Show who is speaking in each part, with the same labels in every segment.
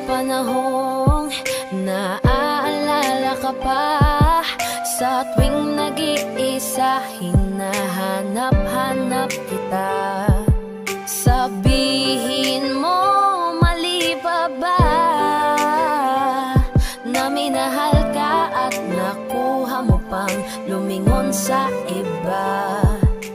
Speaker 1: panahong naaalala ka pa. Sa tuwing nag-iisa, hinahanap-hanap kita. Sabihin mo, mali pa ba na minahal ka at nakuha mo pang lumingon sa iba?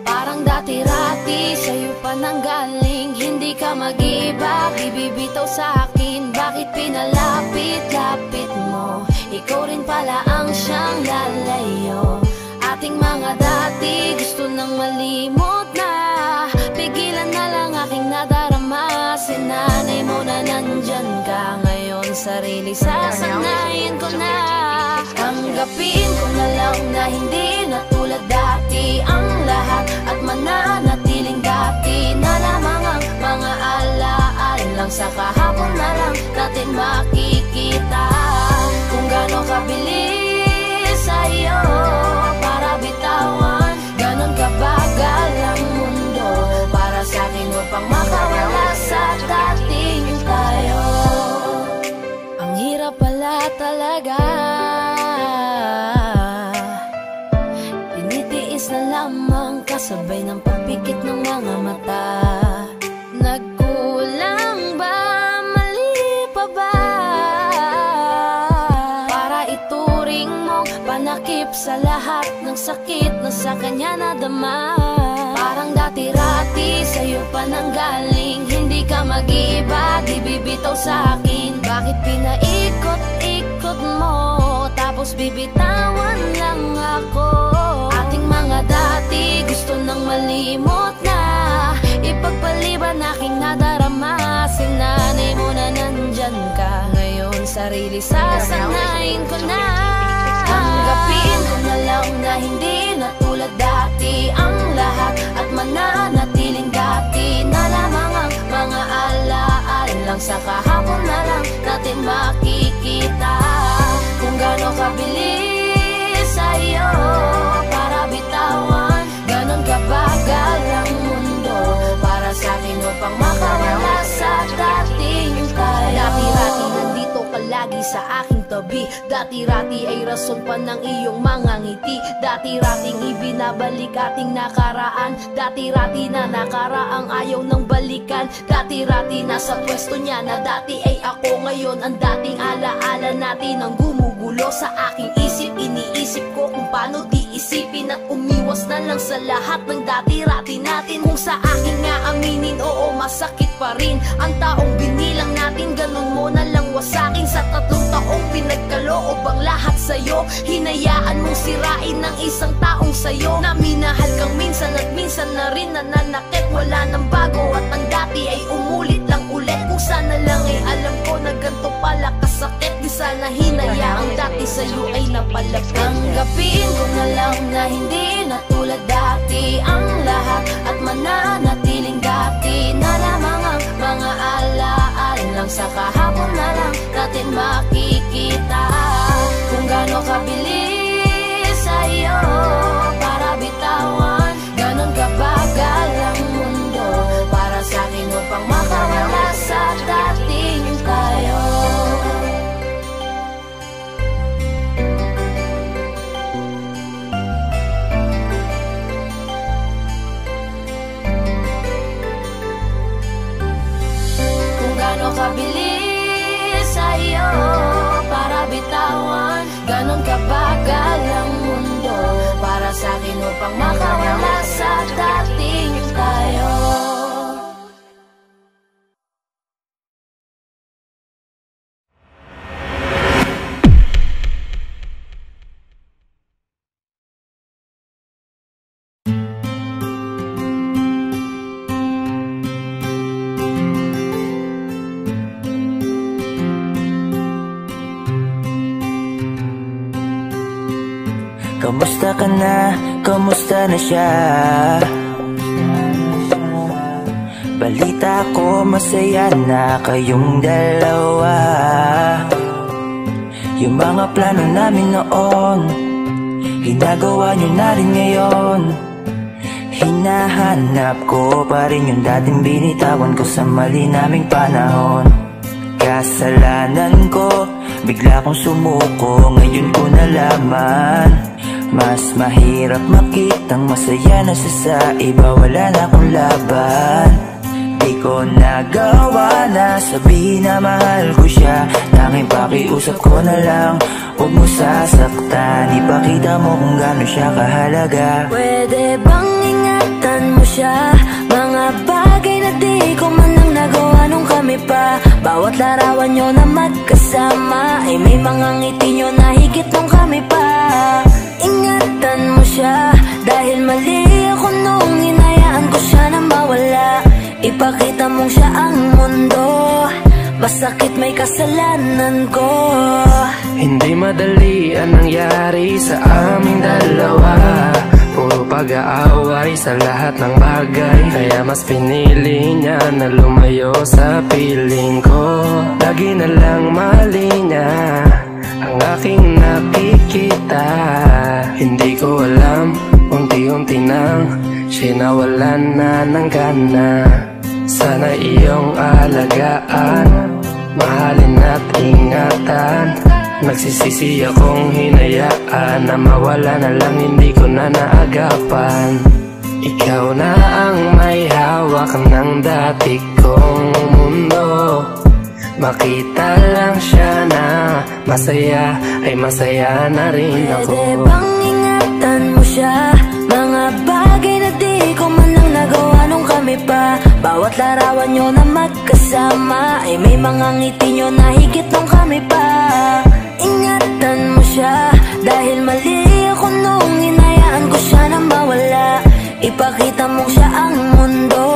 Speaker 1: Parang dati-rati sa'yo pa nanggaling, hindi ka mag-iba, bibibitaw sa akin. Bakit pinalapit-lapit mo? Ikaw rin pala ang siyang lalayo. Ating mga dati gusto nang malimot na, pigilan na lang aking nadarama. Sinanay mo na nandyan ka ngayon, sarili sasanayin ko na. Tanggapin ko na lang na hindi na tulad dati ang lahat, at mananatiling dati na lamang ang mga alaala lang. Sa kahapon na lang natin makikita kung gaano kabilis sa'yo para bitawan. Ganon kabagal ang mundo para sa'kin upang makawala sa dating tayo. Ang hirap pala talaga, tinitiis na lamang kasabay ng pagpikit ng mga mata. Nagkulang ba? Mali pa ba? Para ituring mo panakip sa lahat ng sakit na sa kanya nadama. Parang dati-rati sa'yo pa nanggaling, hindi ka mag-iba, di bibitaw sa akin. Bakit pinaikot-ikot mo, tapos bibitawan lang ako? Ating mga dati gusto nang malimot na, ipagpaliban aking nadarama. Sinanay mo na nandyan ka ngayon, sarili sasanayin ko na. Tanggapin ko na lang na hindi na tulad dati ang lahat, at mananatiling dati na lamang ang mga alaala lang. Sa kahapon na lang natin makikita kung gaano kabilis sa'yo para bitawan. Ganon kabagal ang mundo para sa'kin upang makawala sa dating tayo. Dati-rati nandito ka lagi sa aking tabi, dati-rati ay rason pa ng iyong mga ngiti. Dati-rating ibinabalik ating nakaraan, dati-rati na nakaraang ayaw ng balikan. Dati-rati nasa pwesto niya na dati ay ako ngayon. Ang dating alaala natin ang gumugulo sa aking isip. Iniisip ko kung paano di isipin at umiwas na lang sa lahat ng dati-rati natin. Kung sa akin nga aminin, oo masakit pa rin ang taong binilang natin. Ganun mo na lang wasakin sa 3 taong pinagkaloob ang lahat sa'yo. Hinayaan mong sirain ng isang taong sa'yo na minahal kang minsan at minsan na rin nananakit. Wala nang bago at ang dati ay umulit lang ulit. Kung sana lang ay alam ko na ganito pala kasakit, di sana hinayaang dati sa'yo ay napalapit. Tanggapin ko na lang na hindi na tulad dati ang lahat, at mananatiling dati na lamang ang mga alaala lang. Sa kahapon na lang natin makikita kung gaano kabilis sa'yo para bitawan. Ganon kabagal ang mundo para sa'kin upang makawala sa dating tayo. Kung gaano kabilis sa'yo para bitawan. Ganon kabagal ang mundo para sa'kin upang makawala sa dating tayo.
Speaker 2: Kamusta ka na? Kamusta na siya? Balita ko masaya na kayong dalawa. Yung mga plano namin noon, ginagawa nyo na rin ngayon. Hinahanap ko pa rin yung dating binitawan ko sa mali naming panahon. kasalanan ko. Bigla kong sumuko, ngayon ko nalaman. Mas mahirap makitang masaya na siya sa iba. Wala na akong laban. Di ko nagawa na sabihin na mahal ko siya. Tanging pakiusap ko na lang, huwag mo sasaktan. Ipakita mo kung gaano siya kahalaga.
Speaker 1: Pwede bang ingatan mo siya? Mga bagay na di ko man lang nagawa nung kami pa. Bawat larawan nyo na magkasama ay may mga ngiti nyo na higit nung kami pa. Ingatan mo siya, dahil mali ako nung hinayaan ko siya na mawala. Ipakita mong siya ang mundo, masakit may kasalanan ko.
Speaker 3: Hindi madali ang nangyari sa aming dalawa. Puro pag-aaway sa lahat ng bagay, kaya mas pinili niya na lumayo sa piling ko. Lagi na lang mali niya ang aking nakikita. Hindi ko alam, unti-unti nang siya nawalan na ng gana. Sana iyong alagaan, mahalin at ingatan. Nagsisisi akong hinayaan na mawala na lang, hindi ko na naagapan. Ikaw na ang may hawak ng dati kong mundo. Makita lang siya na masaya, ay masaya na rin ako.
Speaker 1: Pwede bang ingatan mo siya? Mga bagay na di ko man lang nagawa nung kami pa. Bawat larawan nyo na magkasama ay may mga ngiti nyo na higit nung kami pa. Ingatan mo siya, dahil mali ako nung hinayaan ko siya na mawala. Ipakita mong siya ang mundo,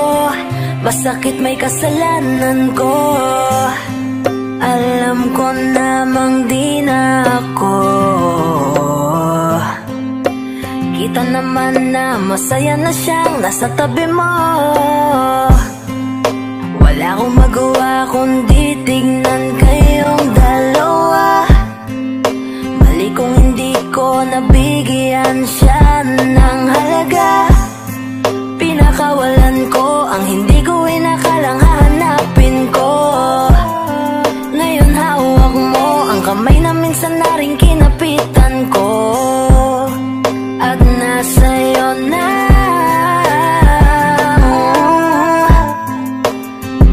Speaker 1: masakit may kasalanan ko. Alam ko namang di na ako. Kita naman na masaya na siyang nasa tabi mo. Wala akong magawa kundi tignan kayong dalawa. Mali kung hindi ko nabigyan siya ng halaga. Pinakawalan ko ang hindi ko inakalang hahanapin ko. Ngayon hawak mo ang kamay na minsan na rin kinapitan ko. At nasa'yo na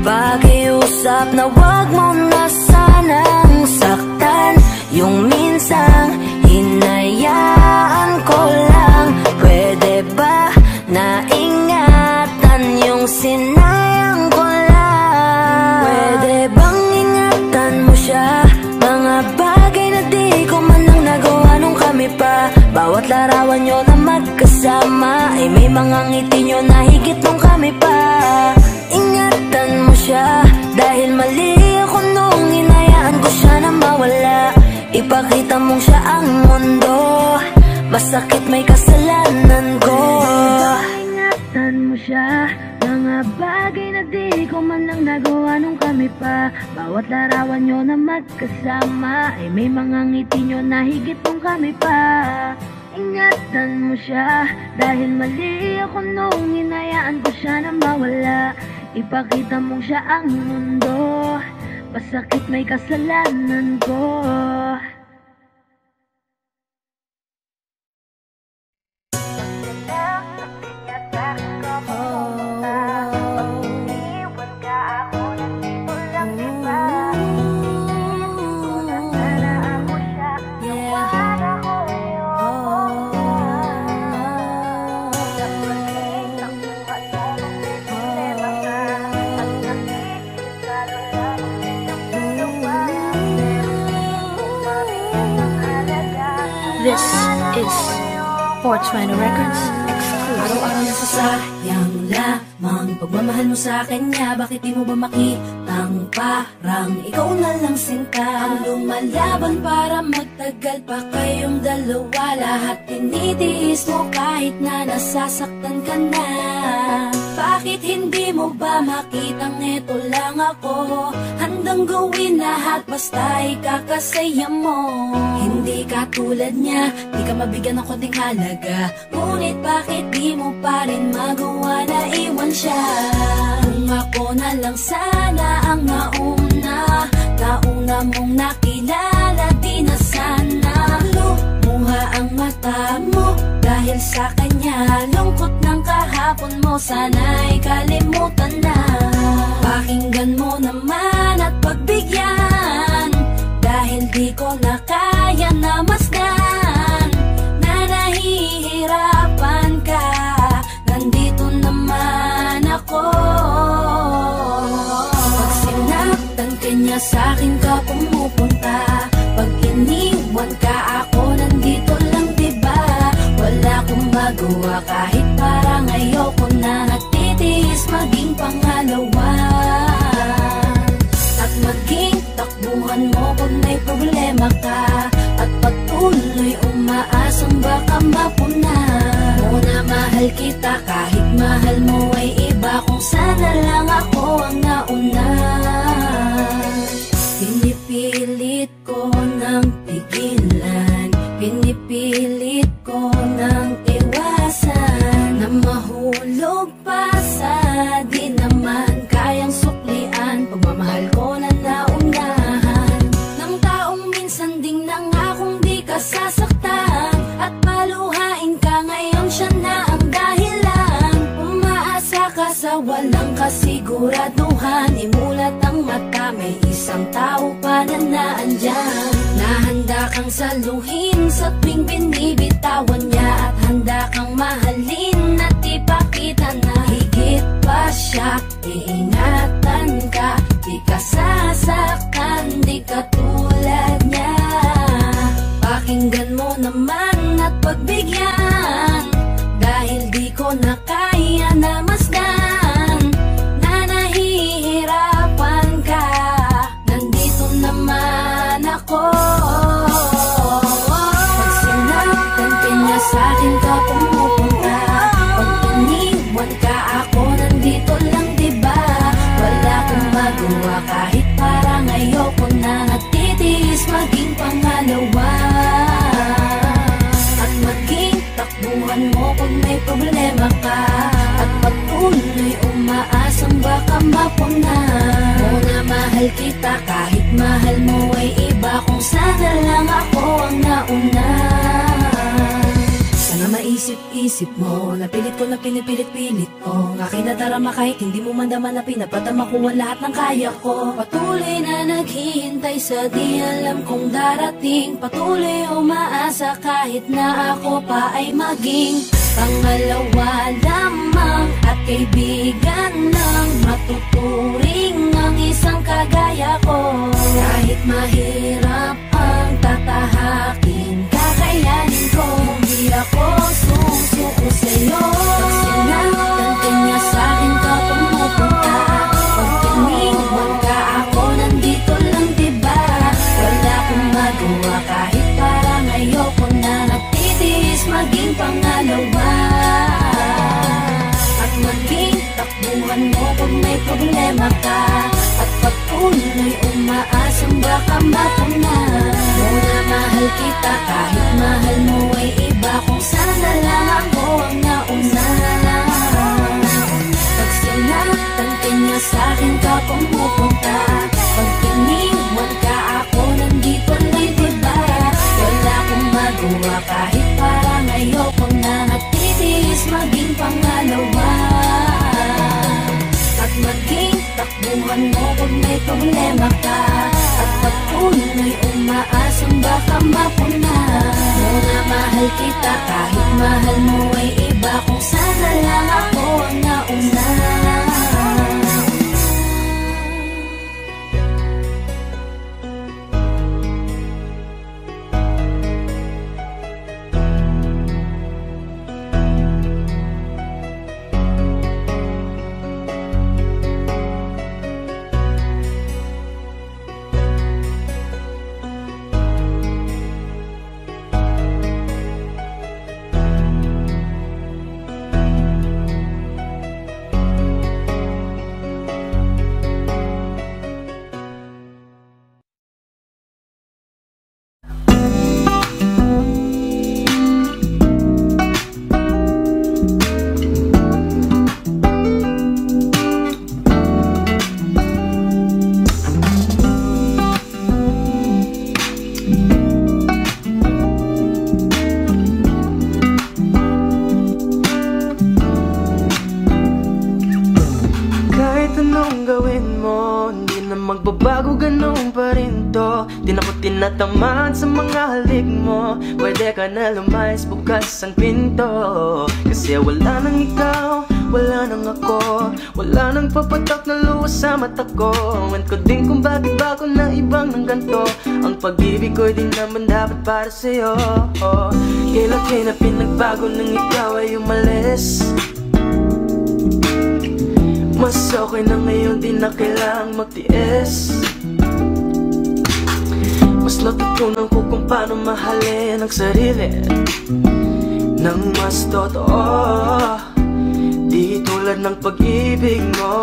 Speaker 1: pakiusap na wag mo na sanang saktan. Yung minsang hinayaan ko lang. Pwede ba na ingatan yung sinayang ko lang? Pwede bang ingatan mo siya? Mga bagay na di ko man lang nagawa nung kami pa. Bawat larawan nyo na magkasama ay may mga ngiti nyo na higit nung kami pa. Ingatan mo siya, dahil mali ako nung hinayaan ko siya na mawala. Ipakita mong siya ang mundo, masakit may kasalanan ko. Ingatan mo siya, mga bagay na di ko man lang nagawa nung kami pa. Bawat larawan nyo na magkasama ay may mga ngiti nyo na higit nung kami pa. Ingatan mo siya, dahil mali ako nung hinayaan ko siya na mawala. Ipakita mong siya ang mundo, masakit may kasalanan ko.
Speaker 4: This is 420 Records exclusive.
Speaker 1: Araw-araw nasasayang lamang pagmamahal mo sa kanya. Bakit di mo ba makitang parang ikaw na lang sinta ang lumalaban para magtagal pa kayong dalawa? Lahat tinitiis mo kahit na nasasaktan ka na. Bakit hindi mo ba makitang eto lang ako? Handang gawin lahat basta ikakasaya mo. Hindi ka tulad niya, di ka mabigyan ng konting halaga. Ngunit bakit di mo pa rin magawa na iwan siya? Kung ako na lang sana ang nauna, mong nakilala, di na sana lumuha ang mata mo dahil sa kanya. Lungkot ng kahapon mo, sana'y kalimutan na. Pakinggan mo naman at pagbigyan, dahil di ko na kaya na masdan na nahihirapan ka. Nandito naman ako. Pag sinaktan ka niya, sa'kin ka pumupunta. Pag iniwan ka ako, nandito lang diba? Wala akong magawa kahit parang ayoko na. Nagtitiis maging pangalawa at maging takbuhan mo kung may problema ka. At patuloy umaasang baka mapuna. Muna mahal kita kahit mahal mo ay iba, kung sana lang ako ang nauna. Pinipilit ko ng pigilan, pinipilit ko ng iwasan, na mahulog pa sa di naman kayang suklian. Pagmamahal ko na naunahan ng taong minsan ding nangakong di ka sasaktan, at paluhain ka ngayon, siya na ang dahilan. Umaasa ka sa walang kasiguraduhan, imulat ang mata, may isang tao pa na naandyan. Nahanda kang saluhin sa tuwing binibitawan niya, at handa kang mahalin at ipakita na higit pa siya. Iingatan ka, di ka sasaktan, di ka tulad niya. Pakinggan mo naman at pagbigyan, dahil di ko na kaya na masdan na nahihirapan ka. Nandito naman ako. Pag sinaktan ka niya, sa'kin ka pumupunta. Pag iniwan ka ako, nandito lang diba? Wala akong magawa kahit parang ayoko na. Nagtitiis maging pangalawa at maging takbuhan mo kung may problema ka. At patuloy umaasang baka mapuna. Muna mahal kita kahit mahal mo ay iba, kung sana lang ako ang nauna. Sana maisip-isip mo, napilit ko na pinipilit-pilit ko. Ang aking nadarama kahit hindi mo mandaman na pinapadama ko ang lahat ng kaya ko. Patuloy na naghihintay sa di alam kong darating. Patuloy umaasa kahit na ako pa ay maging pangalawa lamang at kaibigan lang. Matuturing ang isang kagaya ko. Kahit mahirap ang tatahakin, kakayanin ko. Hindi ako susuko sa'yo. Pag sinaktan ka niya, sa'kin ka pumupunta. Pag iniwan ka ako, nandito lang diba? Wala akong magawa kahit parang ayoko na. Nagtitiis maging pangalawa at maging takbuhan mo kung may problema ka. At patuloy umaasang baka mapuna. Muna mahal kita kahit mahal mo ay iba, kung sana lang ako ang nauna. Pag sinaktan ka niya, sa'kin ka pumupunta. Pag iniwan ka ako, nandito lang diba? Wala akong magawa kahit parang ayoko na. Nagtitiis maging pangalawa at maging takbuhan mo kung may problema ka. At patuloy umaasang baka mapuna. Muna mahal kita kahit mahal mo ay iba, kung sana lang ako ang nauna.
Speaker 3: tinatamaan sa mga halik mo, pwede ka na lumayas, bukas ang pinto. Kasi wala nang ikaw, wala nang ako, wala nang papatak na luha sa mata ko. Ewan ko din kung bakit ba ako na ibang ng ganto. Ang pag-ibig ko'y di naman dapat para sa'yo. Kailan na pinagbago nang ikaw ay umalis. Mas okay na ngayon, di na kailangang magtiis. Mas natutunan ko kung paano mahalin ang sarili nang mas totoo, di tulad ng pag-ibig mo.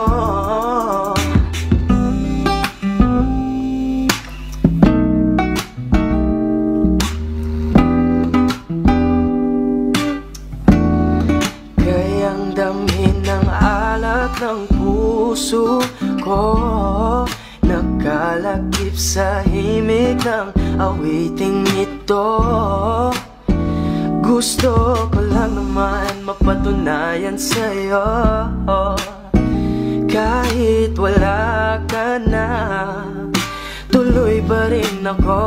Speaker 3: Kayang damhin ng alak ng puso ko, nagkalakip sa himig ng awiting ito. Gusto ko lang naman mapatunayan sa'yo, kahit wala ka na, tuloy pa rin ako.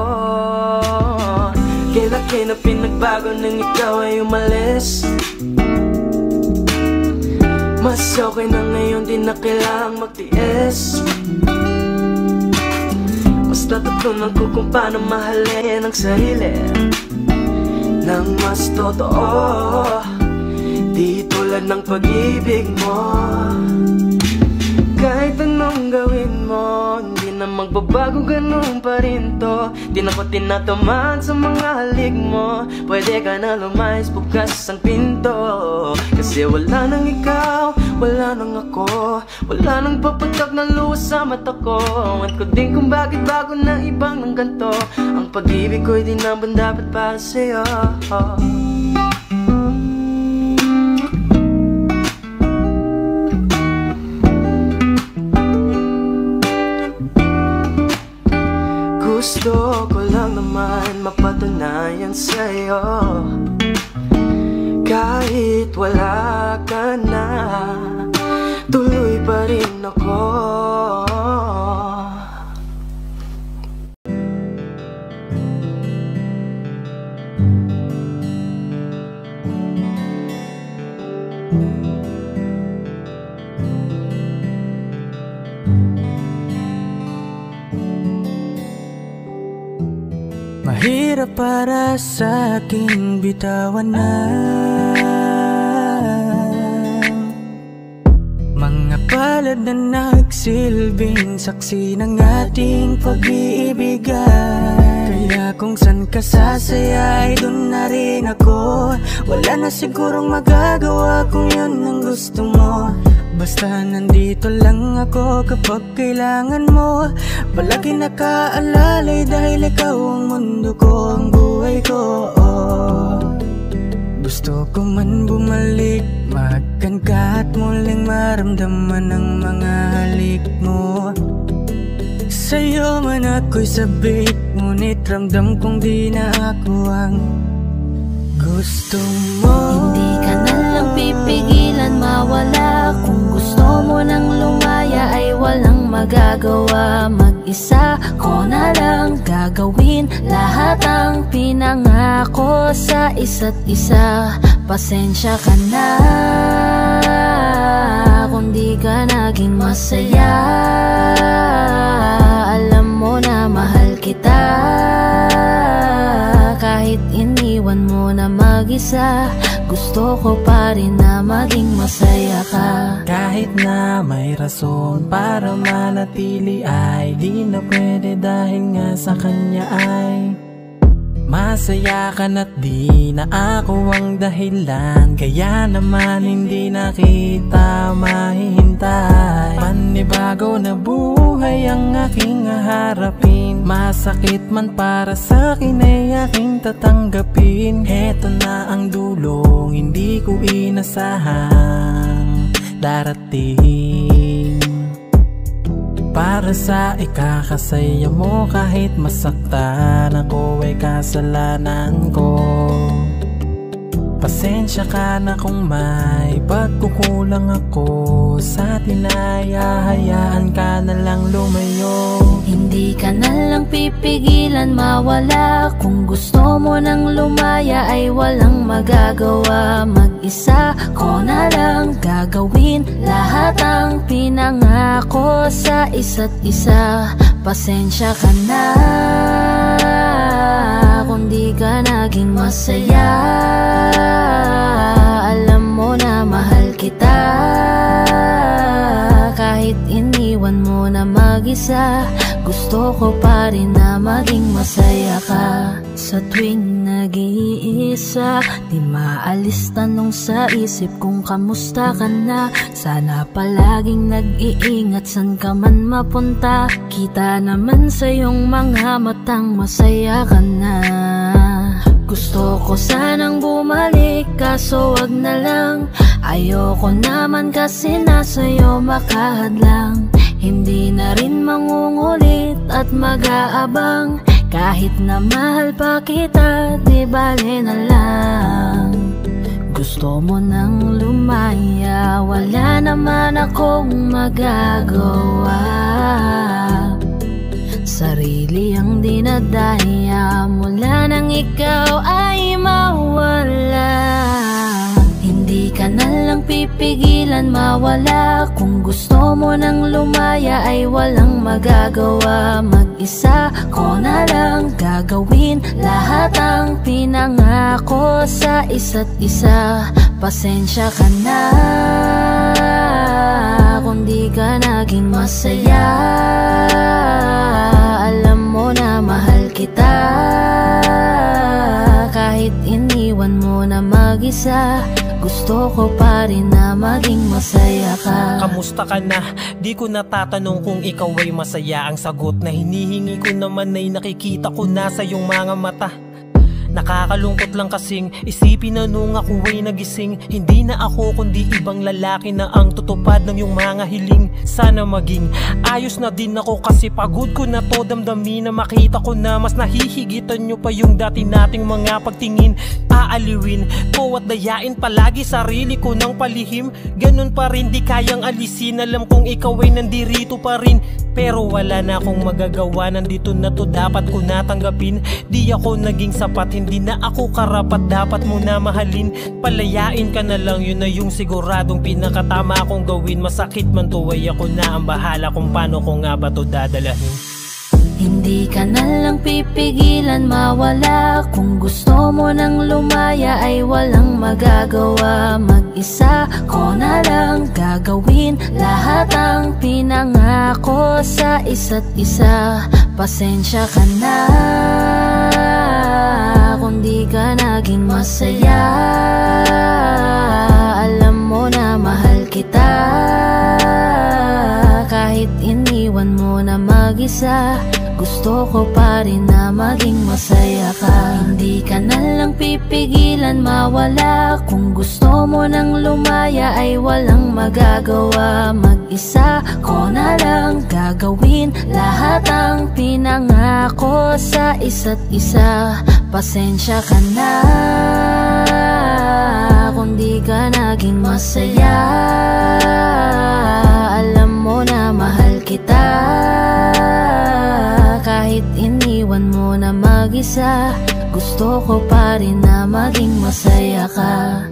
Speaker 3: Kailan na pinagbago nang ikaw ay umalis. Mas okay na ngayon, di na kailangang magtiis. Mas natutunan ko kung paano mahalin ang sarili nang mas totoo, di tulad ng pag-ibig mo. Kahit anong gawin mo, hindi na magbabago, ganun pa rin to. Di na ko tinatamaan sa mga halik mo, pwede ka na lumayas, bukas ang pinto. Kasi wala nang ikaw, wala nang ako, wala nang papatak na luha sa mata ko. Ewan ko din kung bakit bago na ibang ng ganto. Ang pag-ibig ko'y di naman dapat para sa'yo. Gusto ko lang naman mapatunayan sa'yo, kahit wala ka na, tuloy pa rin ako.
Speaker 2: Mahirap para sa aking bitawan na mga palad na nagsilbing saksi ng ating pag-iibigan. Kaya kung san ka sasaya ay dun na rin ako. Wala na sigurong magagawa kung yun ang gusto mo. Basta nandito lang ako kapag kailangan mo. Palagi nakaalalay dahil ikaw ang mundo ko, ang buhay ko. Gusto ko man bumalik, makan ka at muling maramdaman ang mga halik mo. Sa'yo man ako'y sabik, ngunit ramdam kong di na ako ang gusto mo.
Speaker 1: Hindi ka na lang pipigilan mawala. Kung gusto mo nang lumaya ay walang magagawa. Mag-isa ko na lang gagawin lahat ang pinangako sa isa't isa. Pasensya ka na kung di ka naging masaya. Alam mo na mahal kita, kahit iniwan mo na mag-isa. Gusto ko pa rin na maging masaya ka.
Speaker 2: Kahit na may rason para manatili ay di na pwede dahil nga sa kanya ay masaya ka na't di na ako ang dahilan. Kaya naman hindi na kita mahihintay. Panibago na buhay ang aking haharapin. Masakit man para sa'kin ay aking tatanggapin. Heto na ang dulong hindi ko inasahang darating. Para sa ikakasaya mo kahit masaktan ako ay kasalanan ko.
Speaker 3: Pasensya ka na kung may pagkukulang ako sa atin ay hahayaan ka na lang lumayo.
Speaker 1: Hindi ka na lang pipigilan mawala. Kung gusto mo nang lumaya ay walang magagawa. Mag-isa ko na lang gagawin lahat ang pinangako sa isa't isa. Pasensya ka na kung di ka naging masaya. Alam mo na mahal kita, kahit iniwan mo na mag-isa. Gusto ko pa rin na maging masaya ka. Sa tuwing nag-iisa, di maalis tanong sa isip kung kamusta ka na. Sana palaging nag-iingat san ka man mapunta. Kita naman sa iyong mga matang masaya ka na. Gusto ko sanang bumalik kaso wag na lang. Ayoko naman kasi nasa'yo makahadlang. Hindi na rin mangungulit at mag-aabang. Kahit na mahal pa kita, di bale na lang. Gusto mo nang lumaya, wala naman akong magagawa. Sarili ang dinadaya mula nang ikaw ay mawala. Hindi ka na lang pipigilan mawala. Kung gusto mo nang lumaya ay walang magagawa. Mag-isa ko na lang gagawin lahat ang pinangako sa isa't isa. Pasensya ka na kung di ka naging masaya. Alam mo na mahal kita, kahit iniwan mo na mag-isa. Gusto ko pa rin na maging masaya ka.
Speaker 5: Kamusta ka na? Di ko natatanong kung ikaw ay masaya. Ang sagot na hinihingi ko naman ay nakikita ko na sa iyong mga mata. Nakakalungkot lang kasing isipin na nung ako ay nagising, hindi na ako kundi ibang lalaki na ang tutupad ng iyong mga hiling. Sana maging ayos na din ako kasi pagod ko na to damdamin. Na makita ko na mas nahihigitan nyo pa yung dati nating mga pagtingin. Aaliwin ko at dayain palagi sarili ko ng palihim. Ganun pa rin di kayang alisin. Alam kong ikaw ay nandirito pa rin, pero wala na akong magagawa. Nandito na to, dapat ko natanggapin. Di ako naging sapat, hindi na ako karapat, dapat mo na mahalin. Palayain ka na lang, yun na yung siguradong pinakatama akong gawin. Masakit man to ay ako na ang bahala kung paano ko nga ba to dadalahin.
Speaker 1: Hindi ka na lang pipigilan mawala. Kung gusto mo nang lumaya ay walang magagawa. Mag-isa ko na lang gagawin lahat ang pinangako sa isa't isa. Pasensya ka na kung di ka naging masaya. Alam mo na mahal kita, kahit iniwan mo na mag-isa. Gusto ko pa rin na maging masaya ka. Hindi ka na lang pipigilan mawala. Kung gusto mo nang lumaya ay walang magagawa. Mag-isa ko na lang gagawin lahat ang pinangako sa isa't isa. Pasensya ka na kung di ka naging masaya. Alam mo na mahal kita, kahit iniwan mo na mag-isa. Gusto ko pa rin na maging masaya ka.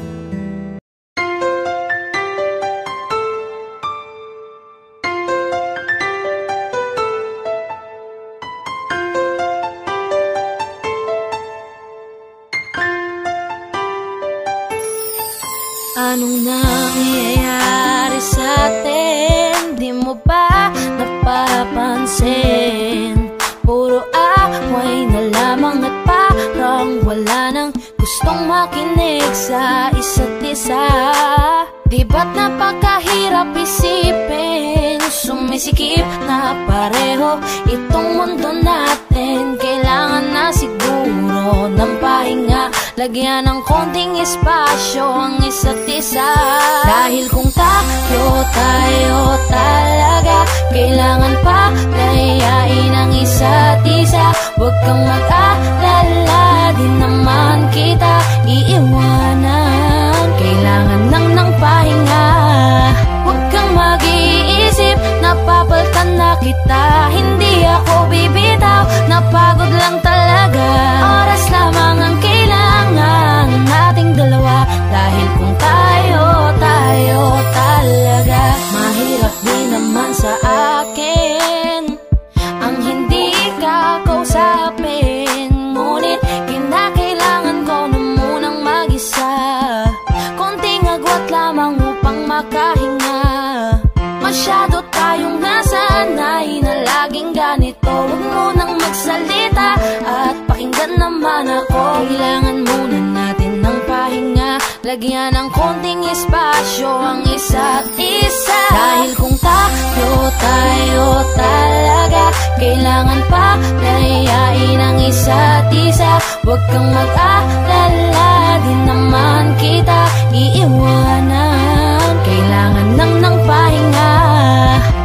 Speaker 1: Anong nangyayari sa atin? Di mo ba napapansin? Puro away na lamang at parang wala nang gustong makinig sa isa't isa. Di ba't napakahirap isipin? Sumisikip na pareho itong mundo natin. Kailangan na siguro ng pahinga, lagyan ng konting espasyo ang isa't isa. Dahil kung tayo talaga, kailangan pa layain ang isa't isa. Huwag kang mag-alala, di naman kita iiwanan. naman ako. Kailangan muna natin ng pahinga, lagyan ng konting espasyo ang isa't isa. Dahil kung tayo talaga, kailangan pa layain ang isa't isa. Huwag kang mag-alala, di naman kita iiwanan. Kailangan lang ng pahinga,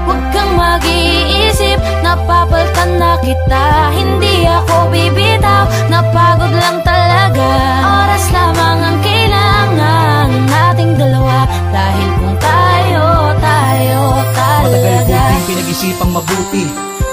Speaker 1: huwag kang mag-iisip, napapalitan na kita. Hindi ako bibitaw, napagod lang talaga. Oras lamang ang kailangan nating dalawa. Dahil kung tayo talaga.
Speaker 6: Matagal ko din pinag-isipang mabuti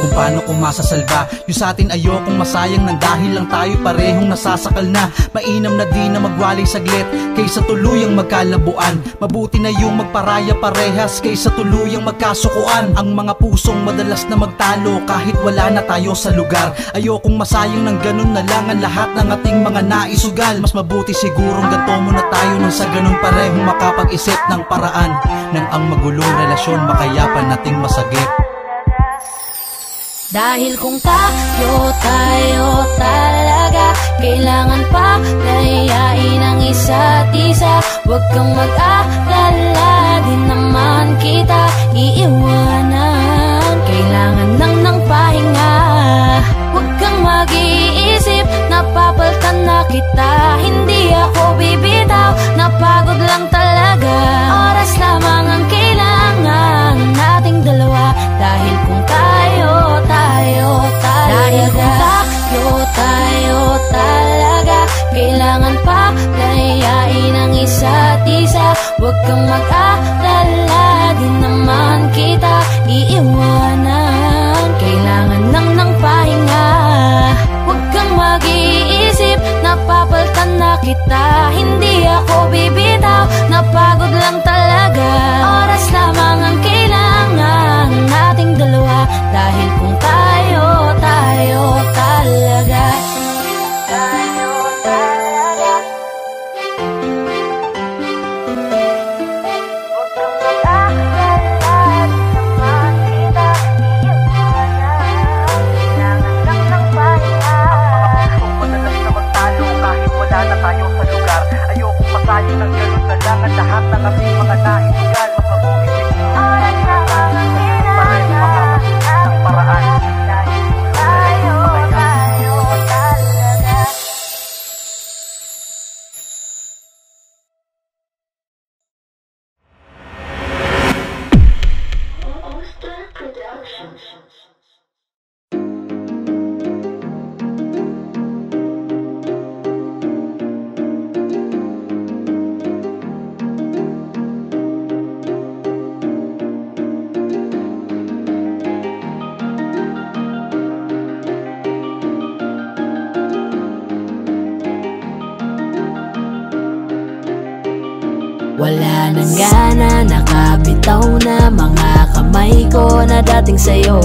Speaker 6: kung paano ko masasalba yung sa atin. Ayokong masayang nang dahil lang tayo parehong nasasakal na. Mainam na di na magwalay saglit kaysa tuluyang magkalabuan. Mabuti na yung magparaya parehas kaysa tuluyang magkasukuan. Ang mga pusong madalas na magtalo kahit wala na tayo sa lugar. Ayokong masayang ng ganun na lang ang lahat ng ating mga naisugal. Mas mabuti sigurong ganto muna tayo nang sa ganun parehong makapag-isip ng paraan nang ang magulong relasyon makayapan nating masagip.
Speaker 1: Dahil kung tayo talaga, kailangan pa layain ang isa't isa. Huwag kang mag-alala, di naman kita iiwanan. Kailangan lang ng pahinga, huwag kang mag-iisip, napapalitan na kita. Hindi ako bibitaw, napagod lang talaga. Oras lamang ang kailangan nating dalawa. Dahil kung tayo talaga, dahil kung tayo talaga, kailangan pa layain ang isa't isa. Huwag kang mag-alala, di naman kita iiwanan. Kailangan lang ng pahinga, huwag kang mag-iisip, napapalitan na kita. Hindi ako bibitaw, napagod lang talaga. Oras lamang ang kailangan nating dalawa. Dahil kung tayo talaga, tayo talaga. Huwag kang mag-alala, naman kita iiwanan. Kailangan lang ng pahinga.
Speaker 6: Kung madalas na magtalo kahit wala na tayo sa lugar. Ayokong masayang ng ganun na lang ang lahat ng ating mga naisugal. Mas mabuti siguro
Speaker 1: oras lamang ang kailangan
Speaker 6: ng paraan.
Speaker 1: tayo talaga. Wala nang gana, nakabitaw na mga kamay ko na dating sa'yo.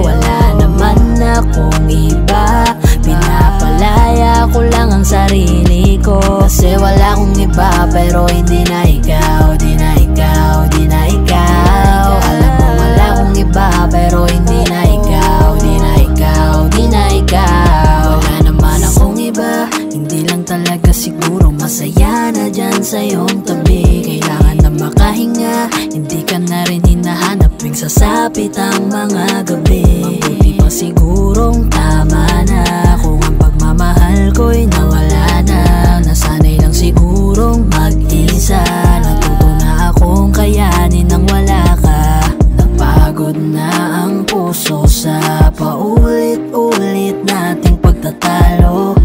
Speaker 1: Wala naman akong iba, pinapalaya ko lang ang sarili ko. Kasi wala akong iba, pero hindi na ikaw, di na ikaw, di na ikaw. Alam mo wala akong iba, pero hindi na ikaw, di na ikaw, di na ikaw. Wala naman akong iba, hindi lang talaga siguro masaya na dyan sa iyong tabi. Kailangan na makahinga, hindi ka na rin hinahanap tuwing sasapit ang mga gabi. Mabuti pa sigurong tama na kung ang pagmamahal ko'y nawala na. Nasanay lang sigurong mag-isa, natuto na akong kayanin nang wala ka. Napagod na ang puso sa paulit-ulit nating pagtatalo.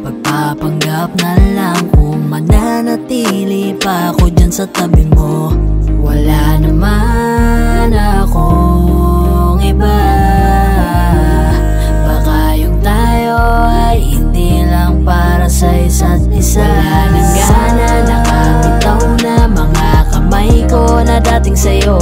Speaker 1: Pagpapanggap na lang kung mananatili pa ako dyan sa tabi mo. Wala naman akong iba, baka yung tayo ay hindi lang para sa isa't isa. Wala nang gana, nakabitaw na mga kamay ko na dating sa'yo.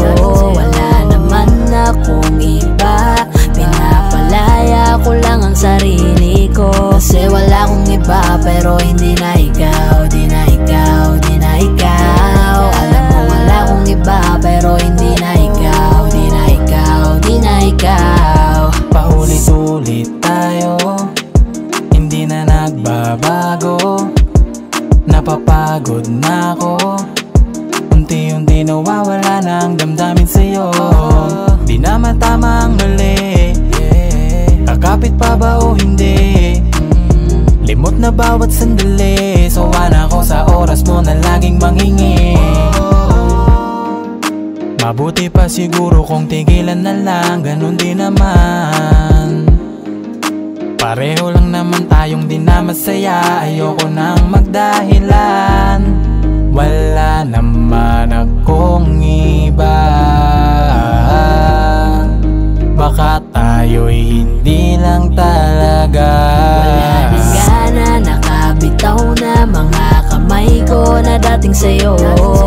Speaker 1: Wala naman akong iba, pinapalaya ko lang ang sarili ko. Kasi wala akong iba, pero hindi na ikaw, di na ikaw, di na ikaw. Alam mo wala akong iba, pero hindi na ikaw, di na ikaw, di na ikaw.
Speaker 3: Paulit-ulit tayo, hindi na nagbago.
Speaker 7: nagbabago. Napapagod na ako, unti-unti nawawala na ang damdamin sa'yo. Di naman tama ang mali, kakapit pa ba o hindi? Limot na bawat sandali, sawa na ako sa oras mo na laging mangingi. Mabuti pa siguro kung tigilan na lang, ganun din naman. Pareho lang naman tayong di na masaya, ayoko nang magdahilan. Wala naman akong iba, baka tayo'y hindi lang talaga.
Speaker 4: Wala nang gana, nakabitaw na mga kamay ko na dating sa'yo.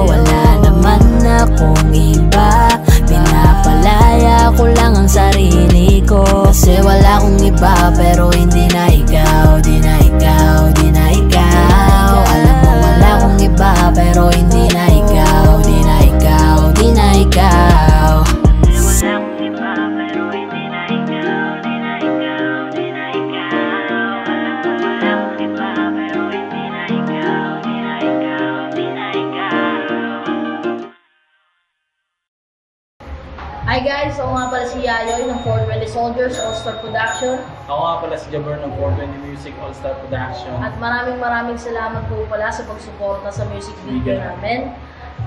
Speaker 4: Wala naman akong iba, pinapalaya ko lang ang sarili ko. Kasi wala akong iba, pero hindi na ikaw, di na ikaw, di na ikaw. Alam mo wala akong iba, pero hindi na ikaw, di na ikaw, di na ikaw. Wala akong iba, pero hindi na ikaw, di na ikaw, di na ikaw. Alam mo wala akong iba, pero hindi na ikaw, di na ikaw, di na ikaw.
Speaker 8: Hi guys! Ako nga pala si Yayoy ng 420 Soldiers All-Star Production.
Speaker 9: Ako nga pala si Jabber ng 420 Music All-Star Production.
Speaker 8: At maraming salamat po pala sa pagsuporta sa music video namin.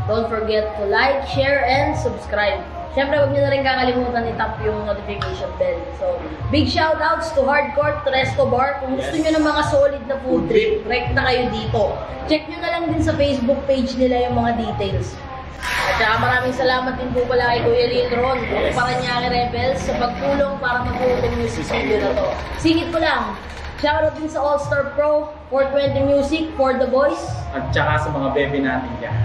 Speaker 8: Don't forget to like, share, and subscribe. Siyempre, huwag nyo na rin kakalimutan i-tap yung notification bell. So, big shoutouts to Hardcore, to Resto Bar. Kung gusto nyo ng mga solid na food trip, rek na kayo dito. Check nyo na lang din sa Facebook page nila yung mga details. At saka maraming salamat din po pala kay Kuya Lindron, ng Paranaque Rebels, sa pagtulong para mabuo yung music video na to. Singit ko lang, shoutout din sa All-Star Pro, 420 Music, For The Boys.
Speaker 9: At saka sa mga bebe natin dyan.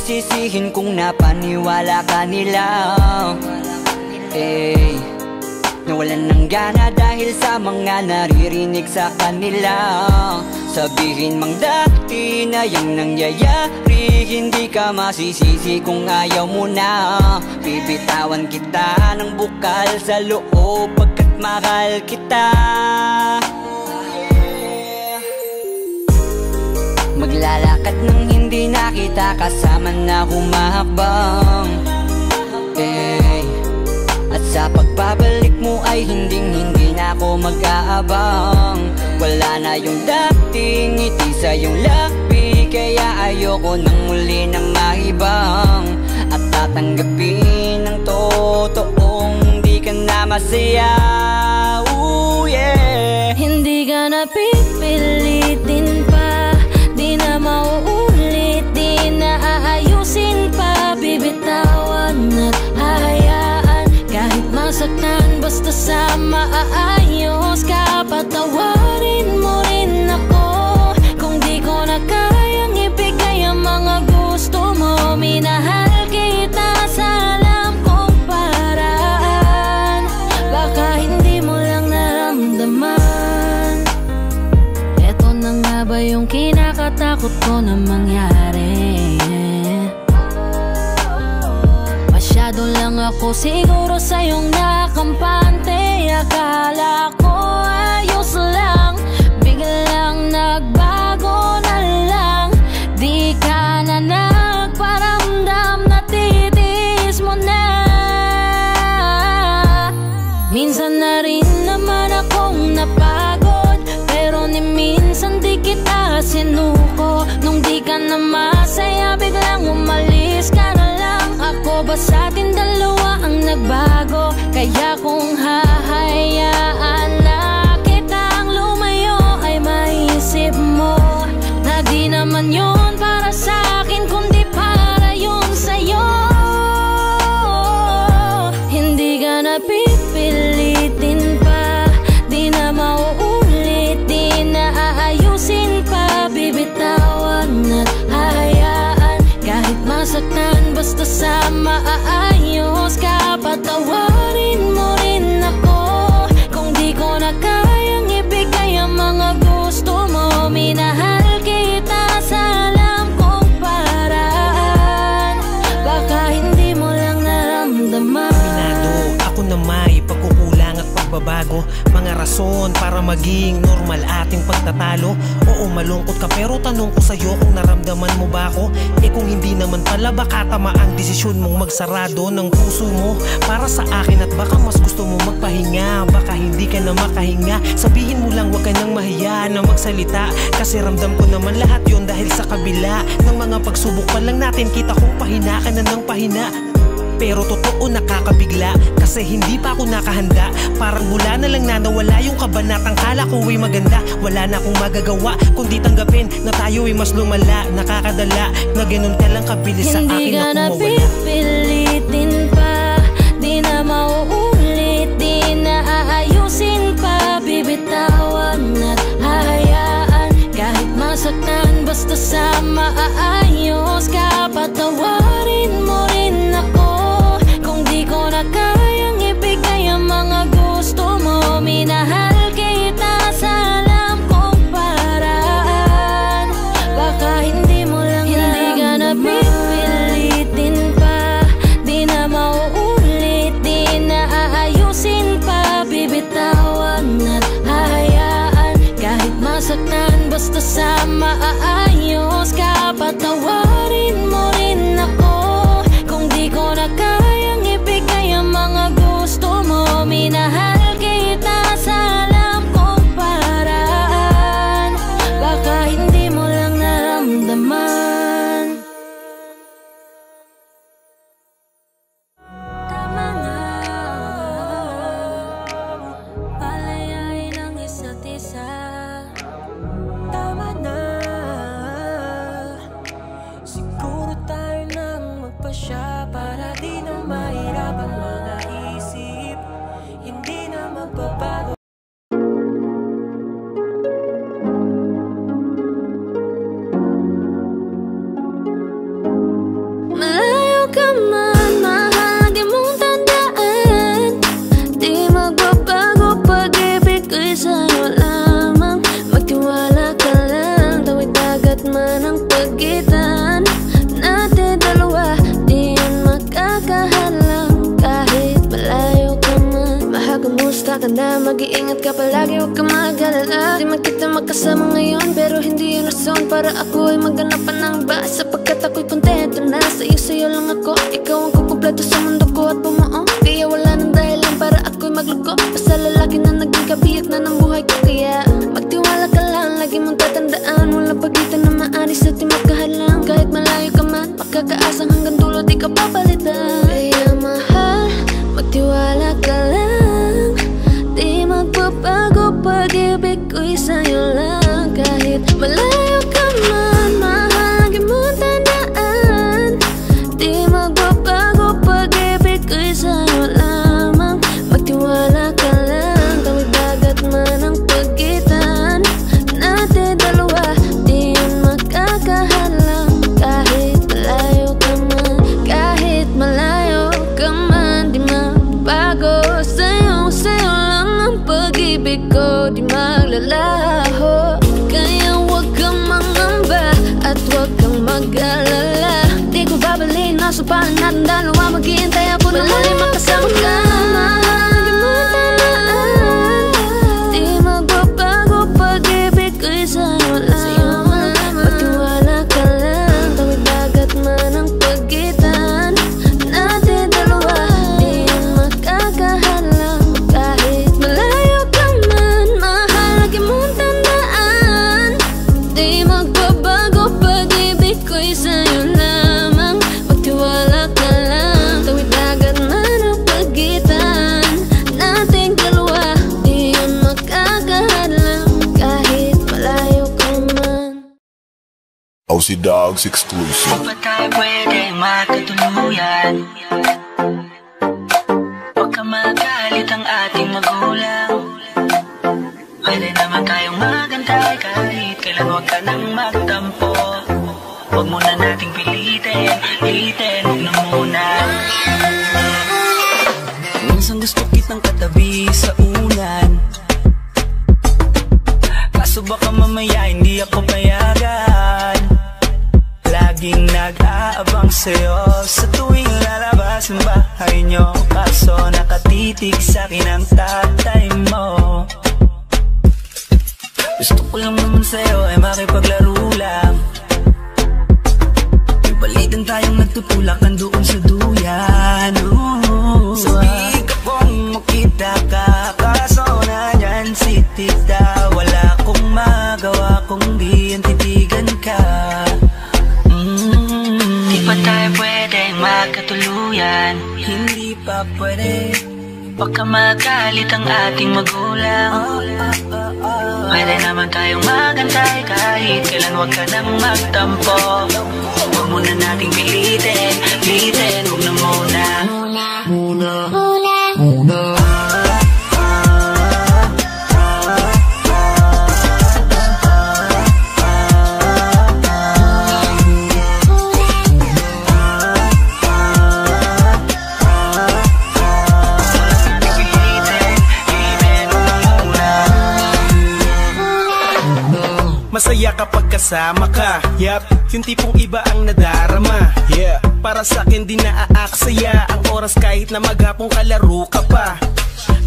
Speaker 2: Sisisihin kung napaniwala ka nila, nawalan ng gana dahil sa mga naririnig sa kanila. Sabihin mang dati na yung nangyayari, hindi ka masisisi kung ayaw mo na. Bibitawan kita ng bukal sa loob pagkat mahal kita. Maglalakad nang hindi nakita, kasama na humahakbang, at sa pagbabalik mo ay hindi na ako mag-aabang. Wala na yung dating ngiti sa iyong labi, kaya ayoko nang muli na maibang. At tatanggapin ng totoong di ka na masaya. Ooh, yeah.
Speaker 1: Hindi ka na pipilitin pa, di na mauulit, di na aayusin pa. Bibitawan at hahayaan, kahit masaktan, basta sa maaayos ka. Patawarin mo rin ako kung di ko na kayang ibigay ang mga gusto mo. Minahal kita sa alam kong paraan, baka hindi mo lang naramdaman. Eto na nga ba yung kinakatakot ko na mangyari? Masyado lang ako siguro sa iyong nakampante. Akala ko ayos lang, biglang nagbago na lang. Di ka na nagparamdam, natitiis mo na. Minsan na rin naman akong napagod, pero ni minsan di kita sinuko. Nung di ka na masaya, biglang umalis ka na lang. Ako ba sa atin dalawa ang nagbago? Kaya kung hahayaan na kitang lumayo, ay maisip mo na di naman yun para sa akin, kundi para yun sa'yo. sa maayos ka. Patawarin mo rin ako kung di ko na kayang ibigay ang mga gusto mo. Minahal kita sa alam kong paraan, baka hindi mo lang naramdaman.
Speaker 5: Minado ako na may pagkukulang at pagbabago, mga rason para maging normal ating pagtatalo. Oo, malungkot ka pero tanong ko sa'yo kung naramdaman mo ba ako. Eh kung hindi naman pala, baka tama ang desisyon mong magsarado ng puso mo para sa akin. At baka mas gusto mo magpahinga, baka hindi ka na makahinga. Sabihin mo lang, wag ka nang mahiya na magsalita, kasi ramdam ko naman lahat yon dahil sa kabila ng mga pagsubok pa lang natin, kita kong pahina ka na ng pahina. Pero totoo nakakabigla, kasi hindi pa ako nakahanda. Parang mula na lang na nawala yung kabanatang kala ko ay maganda. Wala na akong magagawa kundi tanggapin na tayo ay mas lumala. Nakakadala na ganun ka lang kabilis sa akin.
Speaker 1: Hindi ka na
Speaker 5: mawala.
Speaker 1: pipilitin pa, di na mauulit, di na aayusin pa. Bibitawan at hahayaan kahit masaktan, basta sa maayos ka. Patawarin mo rin ako kung di ko na kayang ibigay ang mga gusto mo. Minahal kita sa alam kong paraan, baka hindi mo lang naramdaman. Hindi ka na pipilitin pa, di na mauulit, di na aayusin pa. Bibitawan at hahayaan kahit masaktan, basta sa maayos ka. Patawarin mo rin ako kung di ko na kayang ibigay ang mga gusto mo. Minahal kita sa alam kong paraan, baka hindi mo lang naramdaman. Tama na, palayain ang isa't isa. Tama na, siguro tayo nang magpasya para di na mahirap ang mga isip. Hindi na magbabago. Malayo ka man, mahal, di mong tandaan. Di magbabago, pag-ibig ko'y sa'yo lamang. Magtiwala ka lang, tawid dagat man ang pagitan natin dalawa, di yan makakahalang kahit malayo ka man. Mahal, kumusta ka na? Mag-iingat ka palagi, huwag ka mag-alala. Di man kita magkasama ngayon, pero hindi yun rason para ako ay maghanap pa ng iba. Sapagkat ako'y kontento na sa'yo lang ako. Ikaw ang kukumpleto sa mundo ko at bumuo. Kaya wala nang dahilan para ako'y magluko. Basta lalaki na naging kabiyak na ng buhay ko. Kaya magtiwala ka lang, lagi mong tatandaan, walang pagitan na maaris at di magkahalang. Kahit malayo ka man, makakaasang hanggang dulo di ka papalitan. Kaya mahal, magtiwala ka lang, di magbabago, pag-ibig ko'y sa'yo lang. Kahit malayo ka man, mahal, lagi mong tandaan, di magbabago, pag-ibig ko'y sa'yo lamang. Magtiwala ka lang, tawid dagat man ang pagitan natin dalawa, di yun makakahalang. Kahit malayo ka man, kahit malayo ka man, di magbago. Sa'yo lang ang pag-ibig ko, di maglalaho. Kaya huwag kang mangamba at huwag kang mag-alala. Di ko babalik na supalan natin dalawa, maghihintay ako na muli makasama ka. Mahal, di mo tandaan, di magbabago, pag-ibig ko'y sa'yo lamang. Magtiwala ka lang, tawid dagat man ang pagitan natin dalawa, di yan makakahalang. Kahit malayo ka man, mahal, lagi mong tandaan, di magbabago, pag-ibig ko'y sa'yo lamang. Magtiwala ka lang, tawid dagat man ang pagitan nating dalawa, di yan makakahalang. Kahit malayo ka man.
Speaker 10: OC Dogs exclusive.
Speaker 2: Di ba tayo pwede makatuluyan? Huwag ka magalit ang ating magulang. Pwede naman tayong magantay kahit kailan, huwag ka nang magtampo. Huwag muna nating pilitin, huwag na muna sa bahay nyo, kaso nakatitig sa'kin ang tatay mo. Gusto ko lang naman sa'yo ay makipaglaro lang. May balitan tayong nagtutulakan doon sa duyan. Sabi ka kung makita ka, kaso nandyan si tita. Wala akong magawa kung di ang titigan ka. Di pa tayo pwedeng magkatuluyan? Hindi pa pwede, baka magalit ang ating magulang. Pwede naman tayong magantay kahit kailan, huwag ka nang magtampo. Huwag muna nating pilitin, huwag na muna.
Speaker 11: Masaya kapag kasama ka, yup, yung tipong iba ang nadarama. Yeah, para sa akin di naaaksaya ang oras kahit na maghapong kalaro ka pa.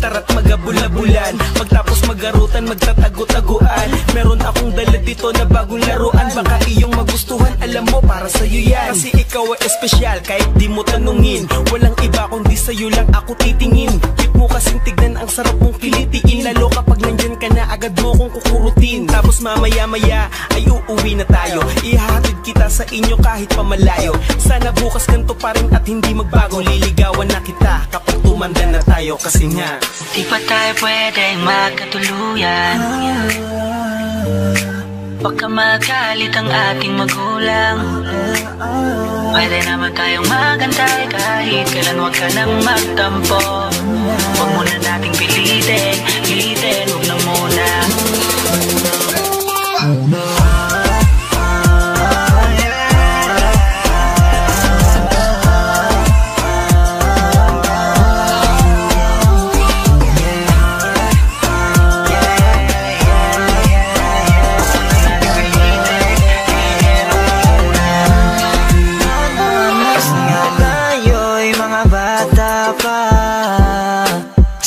Speaker 11: Tara't magabula-bulan, magtapos magarutan, magtatago-taguan. Meron akong dala dito na bagong laruan, baka iyong magustuhan, alam mo para sa'yo yan. Kasi ikaw ay espesyal kahit di mo tanungin, walang iba kundi sa'yo lang ako titingin. Cute mo kasing tignan, ang sarap mong kilitiin, lalo kapag nandyan ka na agad mo kong kukurutin. Tapos mamaya-maya ay uuwi na tayo, ihahatid kita sa inyo kahit pamalayo. Sana bukas ganito pa rin at hindi magbago, liligawan na kita kapag tumanda na tayo. Kasi nga
Speaker 2: di pa tayo pwedeng magkatuluyan, baka magalit ang ating magulang. Pwede naman tayong magantay kahit kailan, huwag ka nang magtampo. Huwag muna nating pilitin, huwag na muna.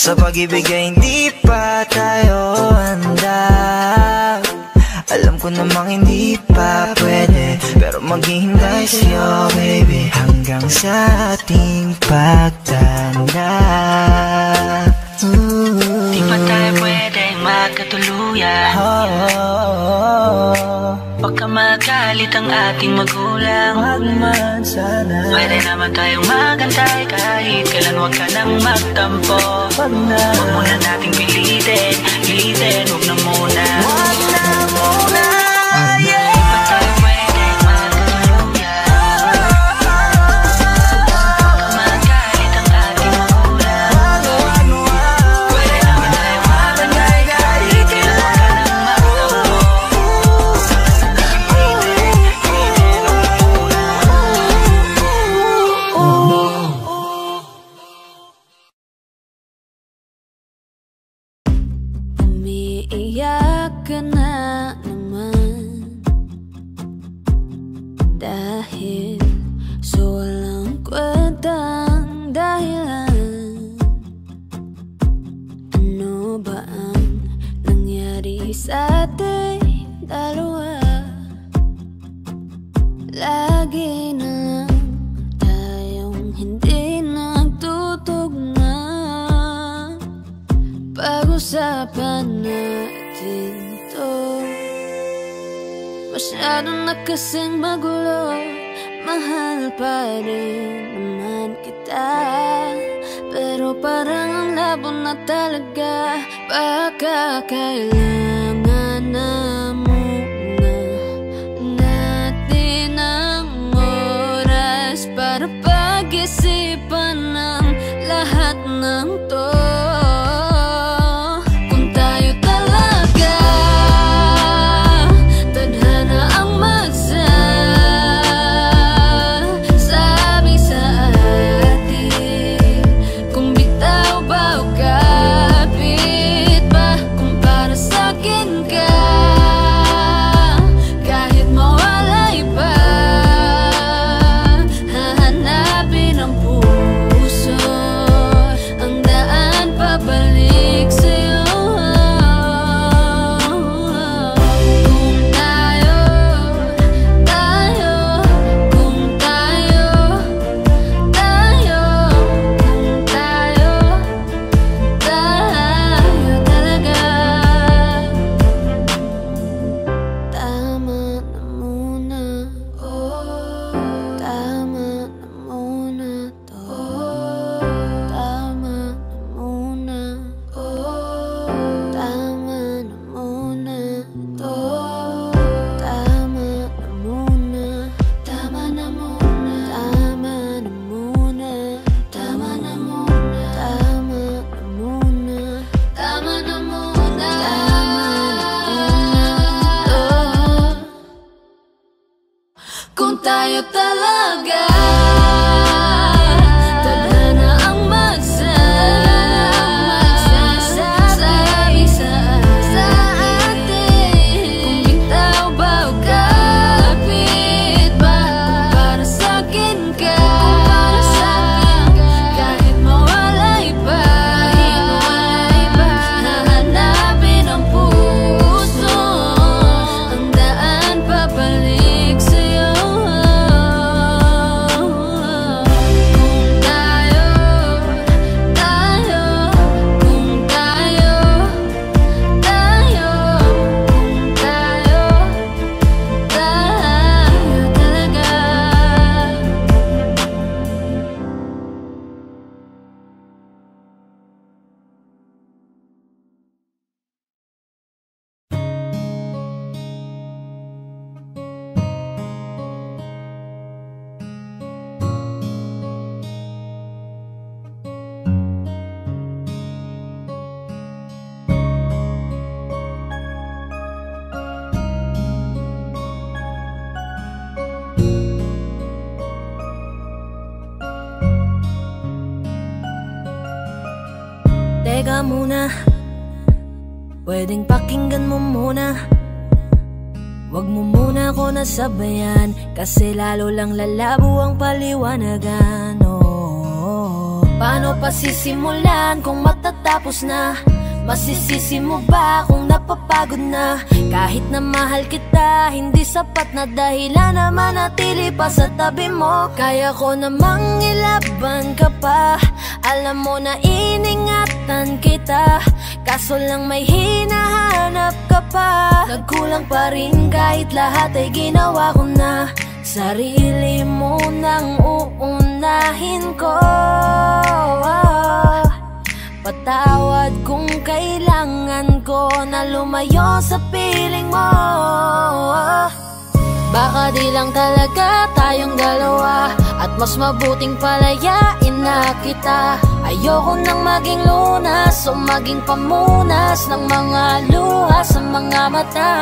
Speaker 2: Sa pag-ibig ay hindi pa tayo handa. Alam ko namang hindi pa pwede, pero maghihintay sa'yo baby hanggang sa ating pagtanda. Di pa tayo pwedeng magkatuluyan, baka magalit ang ating magulang. Pwede naman tayong magantay kahit kailan, huwag ka nang magtampo. Huwag muna nating pilitin, huwag na muna.
Speaker 1: Umiiyak ka na naman dahil sa walang kwentang dahilan. Ano ba ang nangyari sa ating dalawa? Lagi na lang tayong hindi nagtutugma. Pag-usapan natin to, masyado na kasing magulo. Mahal pa rin naman kita, pero parang ang labo na talaga. Baka kailangan na muna natin ang oras para pag-isipan ng lahat ng to.
Speaker 12: Hahanapin ang puso.
Speaker 1: tayo talaga. Tadhana ang magsasabi sa atin. Kung bitaw ba o kapit ba, para sa'kin ka. Kahit mawalay pa, hahanapin ang puso, handaan pabalik sa'yo. Teka muna, pwedeng pakinggan mo muna. Wag mo muna ako nasabayan, kasi lalo lang lalabo ang paliwanagan. Paano pa sisimulan kung matatapos na? Masisisi mo ba kung napapagod na? Kahit na mahal kita, hindi sapat na dahilan na manatili pa sa tabi mo. Kaya ko namang ilaban ka pa, alam mo na iningatan kita, kaso lang may hinahanap ka pa. Nagkulang pa rin kahit lahat ay ginawa ko na. Sarili mo nang uunahin ko. Patawad kung kailangan ko na lumayo sa piling mo. Baka di lang talaga tayong dalawa, at mas mabuting palayain na kita. Ayoko nang maging lunas o maging pamunas ng mga luha sa mga mata.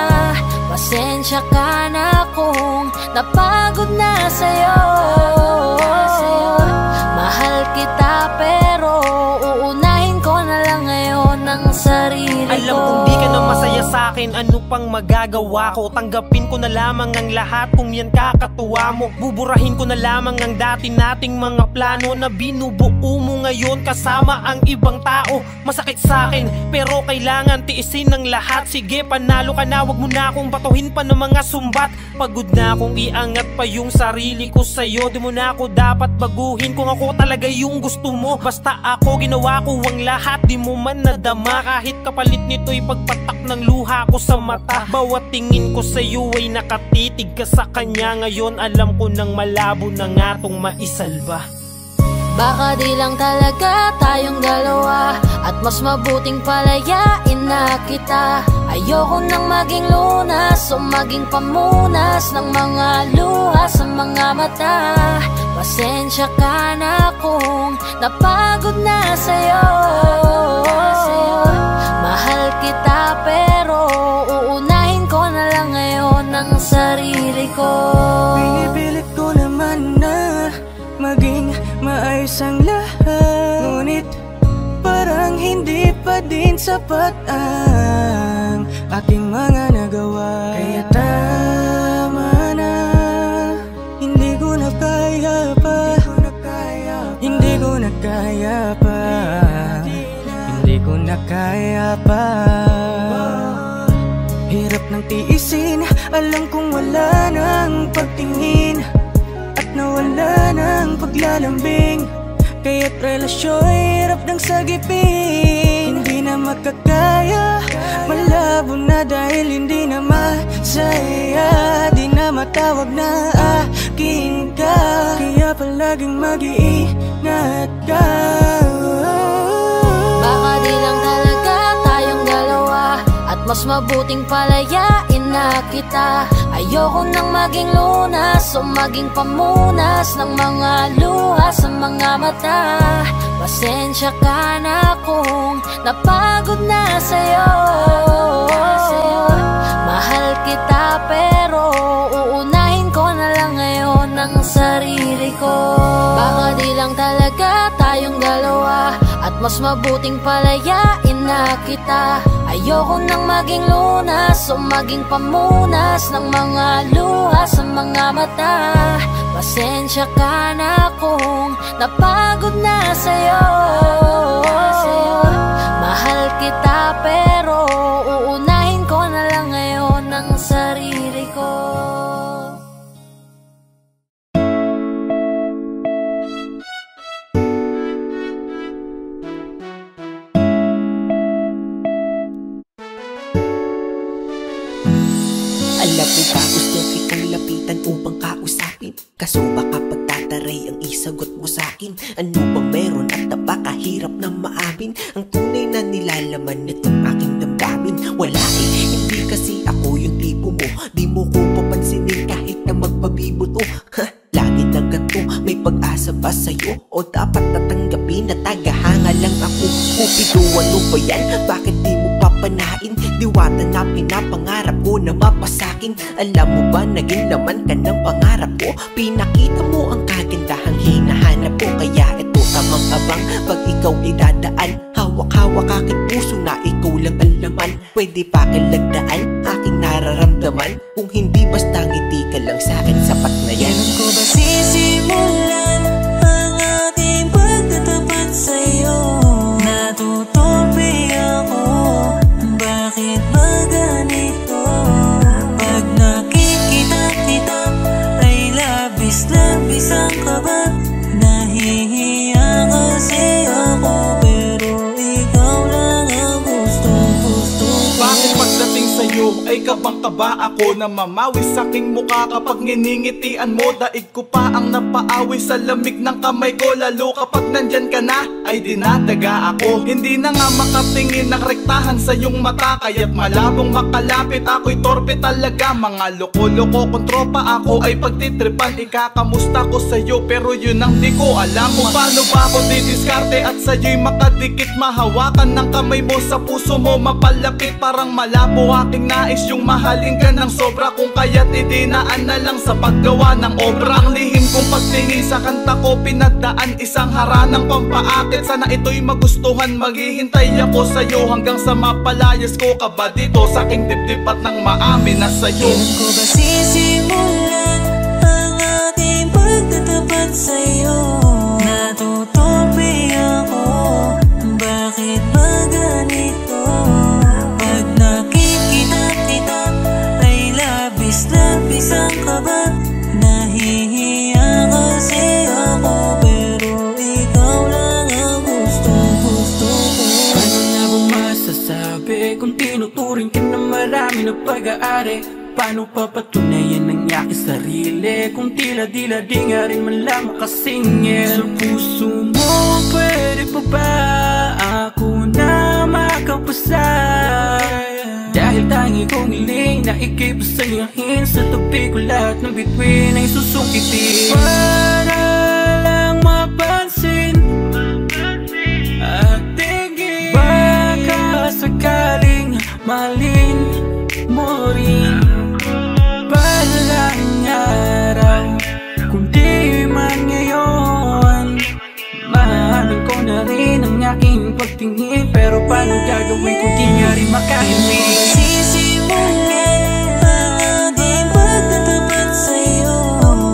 Speaker 1: Pasensya ka na kung napagod na sa'yo. Mahal kita pero uunahin ko na lang ngayon ang sarili ko.
Speaker 5: Alam kong di ka na masaya sa'kin, ano pang magagawa ko? Tanggapin ko na lamang ang lahat kung yan kakatuwa mo. Buburahin ko na lamang ang dati nating mga plano na binubuo mo ngayon kasama ang ibang tao. Masakit sa'kin pero kailangan tiisin ng lahat. Sige, panalo ka na, wag mo na akong batuhin pa ng mga sumbat. Pagod na akong iangat pa yung sarili ko sa'yo. Di mo na ako dapat baguhin kung ako talaga yung gusto mo. Basta ako ginawa ko ang lahat, di mo man nadama. Kahit kapalit nito'y pagpatak ng luha ko sa mata. Bawat tingin ko sa'yo ay nakatitig ka sa kanya. Ngayon alam ko nang malabo na nga tong maisalba.
Speaker 1: Baka di lang talaga tayong dalawa, at mas mabuting palayain na kita. Ayoko nang maging lunas o maging pamunas ng mga luha sa mga mata. Pasensya ka na kung napagod na sa'yo. Mahal kita pero uunahin ko na lang ngayon ang sarili ko.
Speaker 12: Pinipilit ko naman na maging maayos ang lahat, ngunit parang hindi pa din sapat ang aking mga nagawa. Kaya tama na, hindi ko na kaya pa, hindi ko na kaya pa, hindi ko na kaya pa. Hirap ng tiisin, alam kong wala nang pagtingin, nawala ng paglalambing. Kaya't relasyon hirap ng sagipin. Hindi na makakaya, malabo na dahil hindi na masaya. Di na matawag na akin ka, kaya palaging mag-iingat ka.
Speaker 1: Baka di lang talaga tayong dalawa, at mas mabuting palayain na kita. Ayoko nang maging lunas o maging pamunas ng mga luha sa mga mata. Pasensya ka na kung napagod na sa'yo. Mahal kita pero uunahin ko na lang ngayon ang sarili ko. Baka di lang talaga tayong dalawa, at mas mabuting palayain na kita. Ayoko nang maging lunas o maging pamunas ng mga luha sa mga mata. Pasensya ka na kung napagod na sa'yo. Mahal kita pero uunahin ko na lang ngayon ang sarili ko.
Speaker 13: Alam mo ba gusto kitang lapitan upang kausapin, kaso baka pagtataray ang isagot mo sa'kin. Ano ba meron at napakahirap na maamin ang tunay na nilalaman nitong aking damdamin? Wala hindi kasi ako yung tipo mo, di mo ko papansinin kahit na magpabibuto. Lagi na ganito, may pag-asa ba sa'yo? O dapat natanggapin na tagahanga lang ako? Kupido, ano ba yan? Bakit di mo papanain? Diwata na pinapangarap ko na mapasakin. Alam mo ba, naging laman ka ng pangarap ko. Pinakita mo ang kagandahang hinahanap ko. Kaya ito tamang abang pag ikaw ay dadaan. Hawak-hawak aking puso na ikaw lang ang laman. Pwede pa kalagdaan aking nararamdaman. Kung hindi basta ngiti ka lang sa'kin, sapat na yan.
Speaker 12: Kailan ko ba sisimulan ang ating pagtatapat sa'yo? Natutupi ako, bakit ba ganito? Pag nakikita kita ay labis-labis ang kaba. Nahihiya kasi ako pero ikaw lang ang gusto-gusto ko.
Speaker 11: Bakit pagdating sa'yo ay kabang-kaba ako na mamawi sa'king mukha kapag nginingitian mo? Daig ko pa ang napaawi sa lamig ng kamay ko, lalo kapag nandyan ka na ay dinadaga ako. Hindi na nga makatingin ng rektahan sa iyong mata, kaya't malabong makalapit ako'y torpe talaga. Mga loko-loko kong tropa ako ay pagtitripan, ikakamusta ko sa'yo pero yun ang di ko alam. Kung paano ba ako didiskarte at sa'yo'y makadikit, mahawakan ng kamay mo sa puso mo mapalapit. Parang malabo aking nais yung mahalin ka ng sobra, kung kaya't idinaan na lang sa paggawa ng obra. Ang lihim kong pagtingin sa kanta ko pinagdaan, isang haranang pampaakit. Sana ito'y magustuhan, maghihintay ako sa'yo hanggang sa mapalayas ko ka ba dito sa aking dibdib at nang maamin na sa'yo.
Speaker 12: Kailan ko ba sisimulan ang ating pagtatapat sa'yo? Natutupi ako, bakit ba ganito? Pag nakikita kita ay labis-labis ang kaba. Nahihiya kasi ako pero ikaw lang ang gusto-gusto ko.
Speaker 7: Ano na bang masasabi kung tinuturing ka na marami na pag-aari? Paano papatunayan ang aking sarili kung tila-dila di nga rin man lang makasingil? Sa puso mo, pwede pa ba ako na makapasa? Dahil tangi kong hiling na ikipasayahin, sa tabi ko lahat ng bituin ay susungkitin. Para lang mapansin at tingin, baka sakaling mahalin mo rin. Balang araw, kundi man ngayon, mahalin ko na rin ang aking pagtingin. Pero paano gagawin kung di nga rin makahimik?
Speaker 12: Sisimulan ang ating pagtatapat sa'yo.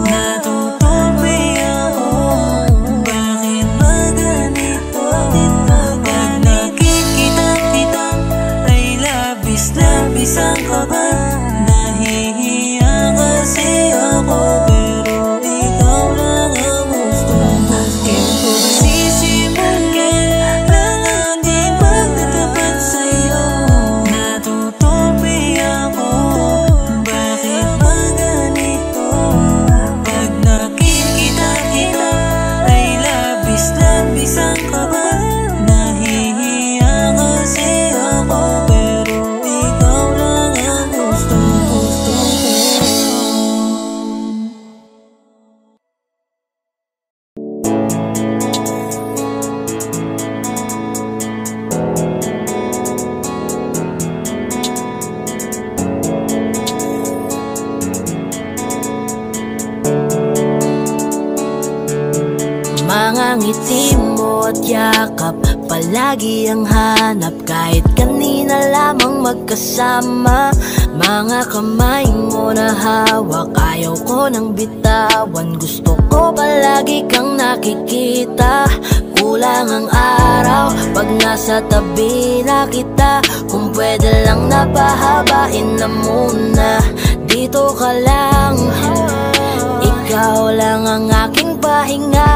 Speaker 12: Natutupi ako, bakit ba ganito? Pag nakikita kita ay labis-labis ang kaba. Nahihiya kasi ako pero ikaw lang ang gusto-gusto. Kailan ko ba sisimulan ang ating pagtatapat sa'yo? Natutupi ako,
Speaker 4: bawat yakap, palagi ang hanap. Kahit kanina lamang magkasama, mga kamay mo na hawak, ayaw ko nang bitawan. Gusto ko palagi kang nakikita. Kulang ang araw pag nasa tabi na kita. Kung pwede lang napahabain na muna, dito ka lang. Ikaw lang ang aking pahinga.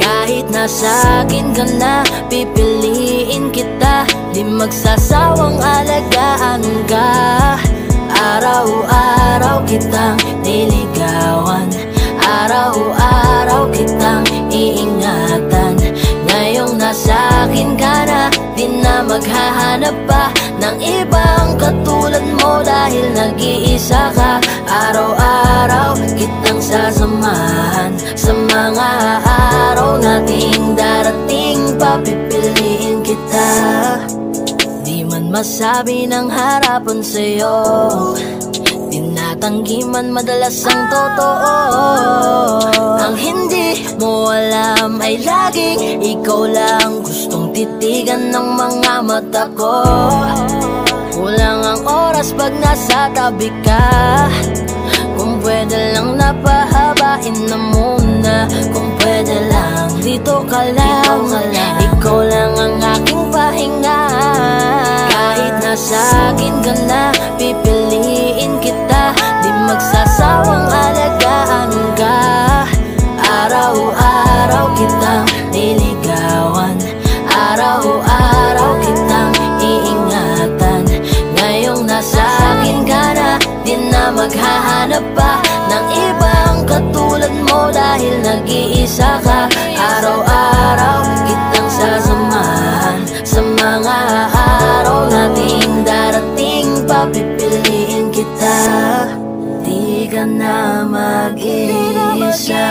Speaker 4: Kahit nasa akin ka na, pipiliin kita. Di magsasawang alagaan ka. Araw-araw kitang niligawan, araw-araw kitang iingatan. Ngayong nasa akin ka na, di na maghahanap pa ng ibang katulad mo. Dahil nag-iisa ka, araw-araw kitang sasamahan. Sa mga araw nating darating, papipiliin kita. Di man masabi ng harapan sa'yo, tinatanggi man madalas ang totoo. Ang hindi mo alam ay laging ikaw lang gustong titigan ng mga mata ko. Kulang ang oras pag nasa tabi ka. Kung pwede lang napahabain na muna. Kung pwede lang dito ka lang. Ikaw lang ang aking pahinga. Kahit nasa akin ka na, pipiliin kita. Di magsasawang alagaan ka. Araw-araw kitang niligawan, araw-araw kitang iingatan. Ngayong nasa akin ka na, di na maghahanap pa ng ibang katulad mo. Dahil nag-iisa ka, araw-araw kitang sasamahan. Sa mga araw nating darating, papipiliin kita. Di ka na mag-iisa,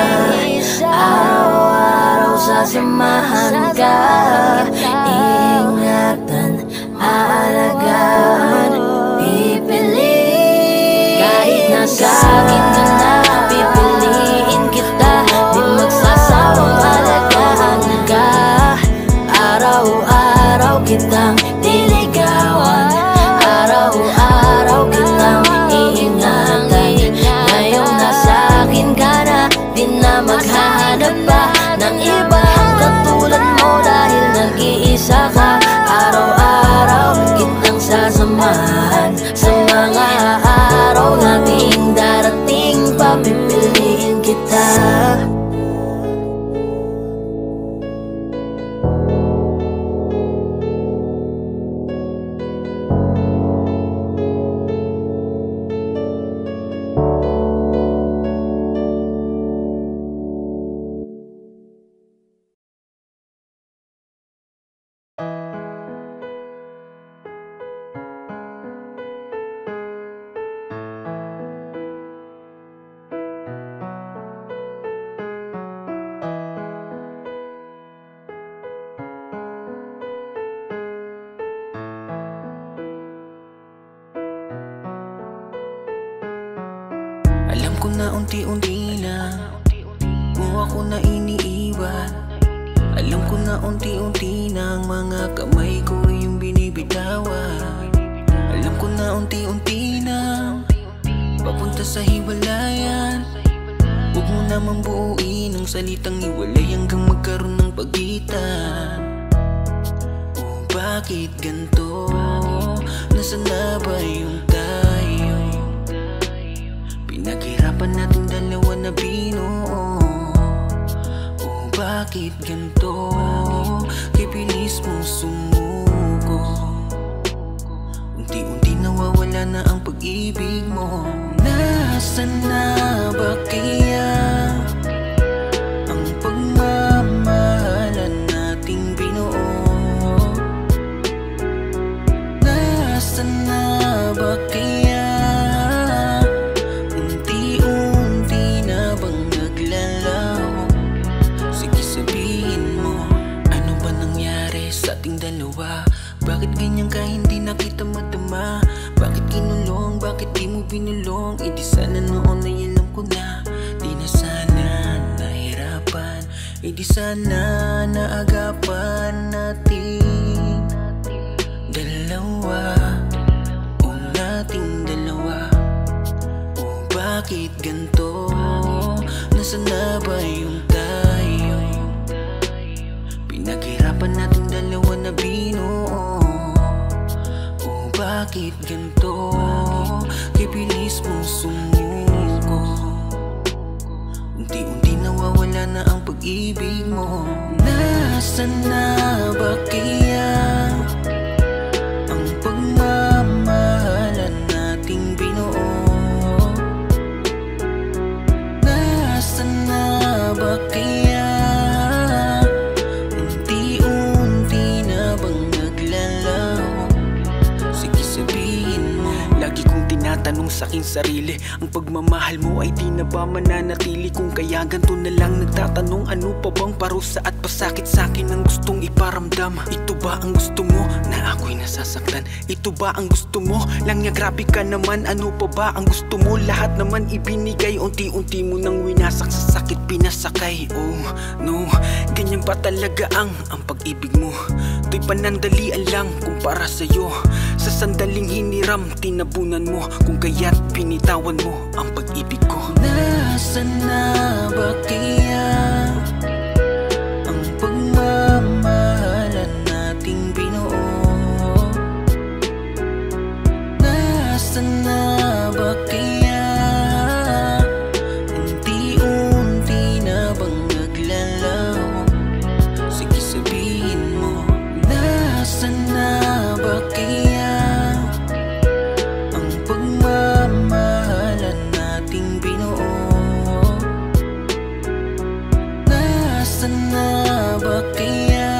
Speaker 4: araw-araw sasamahan ka. Ingatan, aalagaan, pipiliin. Kahit nasa akin ka na, pipiliin kita. Di magsasawang alagaan ka. Araw-araw kitang niligawan, araw-araw kitang iingatan. Ngayong nasa akin ka na, di na maghahanap pa ng ibang katulad mo. Dahil nag-iisa ka, araw-araw kitang sasamahan. Sa mga araw nating darating, papipiliin kita.
Speaker 14: Alam ko na unti-unti na mo ako na iniiwan. Alam ko na unti-unti na ang mga kamay ko yung binibitawan. Alam ko na unti-unti na papunta sa hiwalayan. Huwag mo naman buuin ang salitang hiwalay hanggang magkaroon ng pagitan. Oh, bakit ganito? Nasaan na ba yung tayo? Pinaghirapan natin dalawa na binuo. Oh, bakit ganito? Kay bilis mong sumuko. Unti-unti nawawala na ang pag-ibig mo. Nasaan na ba kaya ang pagmamahalan nating binuo? Nasaan na ba kaya unti-unti na bang naglalaho? Sige sabihin mo, ano ba nangyari sa ating dalawa? Bakit ganyan ka hindi na kita madama? Bakit kinulong, bakit di mo binulong? E di sana noon ay alam ko na, di na sana nahirapan. di sana naagapan natin dalawa, o nating dalawa. O bakit ganto? Nasaan na ba yung tayo? Pinaghirapan natin dalawa na binuo. O bakit ganto? Kibilis mong sumuko. Unti-unti nawawala na ang pag-ibig mo. Nasaan na ba kaya ang pagmamahalan nating binuo? Nasaan na ba kaya unti-unti na bang naglalaho? Sige sabihin mo.
Speaker 11: Lagi kong tinatanong sa aking sarili, ang pagmamahal mo ay di na ba mananatili? Kung kaya ganito na lang nagtatanong, ano pa bang parusa at pasakit sa akin ang gustong iparamdam? Ito ba ang gusto mo na ako'y nasasaktan? Ito ba ang gusto mo lang niya? Grabe ka naman, ano pa ba ang gusto mo? Lahat naman ibinigay, unti-unti mo nang winasak, sa sakit pinasakay. Oh no, ganyan pa talaga ang pag-ibig mo. To'y panandalian lang kumpara sa'yo. Sa sandaling hiniram, tinabunan mo. Kung kaya't pinitawan mo ang pag-ibig ko.
Speaker 14: Nasaan na ba kaya ang pagmamahalan nating binuo? Nasaan na ba kaya unti-unti na bang naglalaho? Sige sabihin mo. Nasaan na ba kaya ang pagmamahalan nating binuo? Nasaan na ba kaya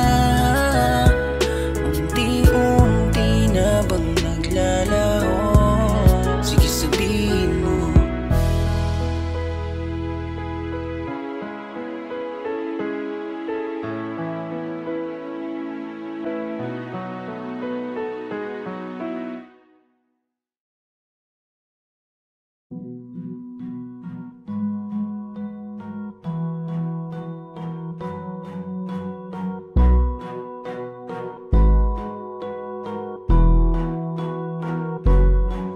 Speaker 14: unti-unti na bang naglalaho? Sige sabihin mo.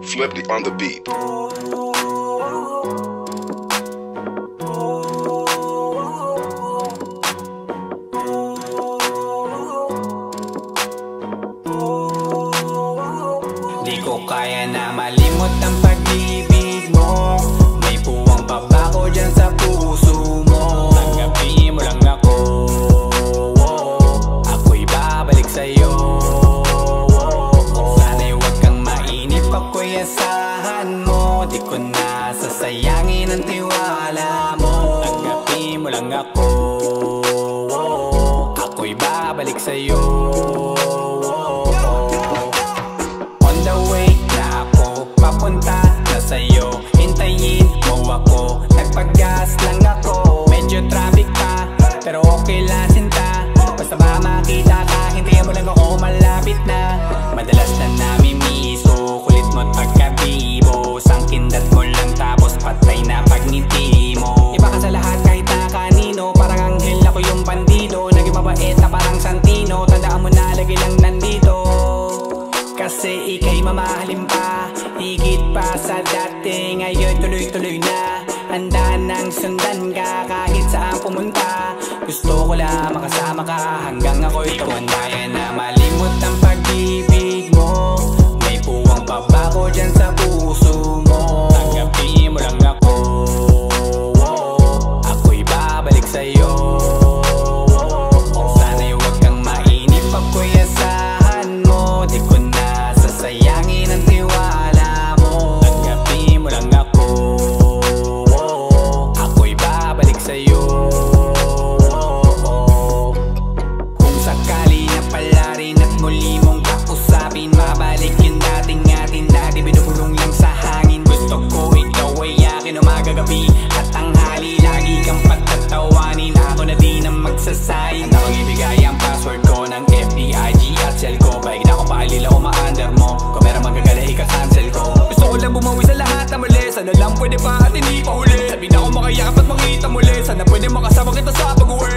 Speaker 10: Flipped on the beat.
Speaker 7: Di ko kaya na malimot ang pag-ibig mo. May puwang babako dyan sa puso mo. Tanggapin mo lang ako, ako'y babalik sa'yo. Sana'y huwag kang mainip, ako'y asahan mo. Di ko na sasayangin ang tiwala mo. Tanggapin mo lang ako, ako'y babalik sa'yo. On the way na ako, papunta na sa'yo. Hintayin mo ako, nagpag-gas lang ako. Medyo traffic pa, pero okay lang sinta. Basta ba makita ka, hintayin mo lang ako, malapit na. Madalas na namimiso, kulit mo't pagkabibo. Sangkindat mo lang tapos patay na pagngiti mo. Iba ka sa lahat kahit na kanino, parang anghel ako yung bandido. Naging mabait na parang Santino, tandaan mo na lagi lang nandito. Kasi ika'y mamahalin pa, higit pa sa dati. Ngayon tuloy-tuloy na, handa nang sundan ka kahit saan pumunta. Gusto ko lang makasama ka hanggang ako'y tumanda. Na malimot ang pag-ibig mo. May puwang babako dyan sa puso mo. Tanggapin mo lang ako, ako'y babalik sa'yo. Sana'y huwag kang mainip, ako'y asahan mo. Di ko na sasayangin ang tiwala mo. Tanggapin mo lang ako, ako'y babalik sa'yo. Kung sakali na pala rin at muli mong kausapin, mabalik yung dating atin, dati binubulong lang sa hangin. Gusto ko ikaw ay akin umagabi at tanghali, lagi kang patatawanin. Ako na din ang magsasayin. Handa kong ibigay ang password ko ng FBIG at cell ko. Paig na akong paalila o ma-under mo. Kung meron magagala, ika-cancel ko. Gusto ko lang bumawi sa lahat na mali. Sana lang pwede pa at hindi pa huli. Sabi na ako makayakap at makita muli. Sana pwede makasama kita sa pag-uwi.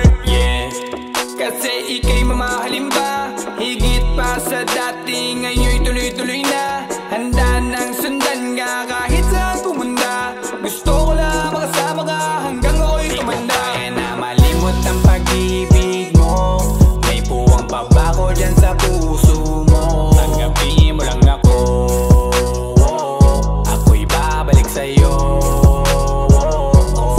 Speaker 15: ika'y mamahalin ba? Higit pa sa dati, ngayon'y tuloy-tuloy na. Handa nang sundan ka kahit saan pumunta. Gusto ko lang makasama ka hanggang ako'y tumanda. Di ko kaya na malimot ang pag-ibig mo. May puwang pa ba ko dyan sa puso mo? Tanggapin mo lang ako, ako'y babalik sa'yo.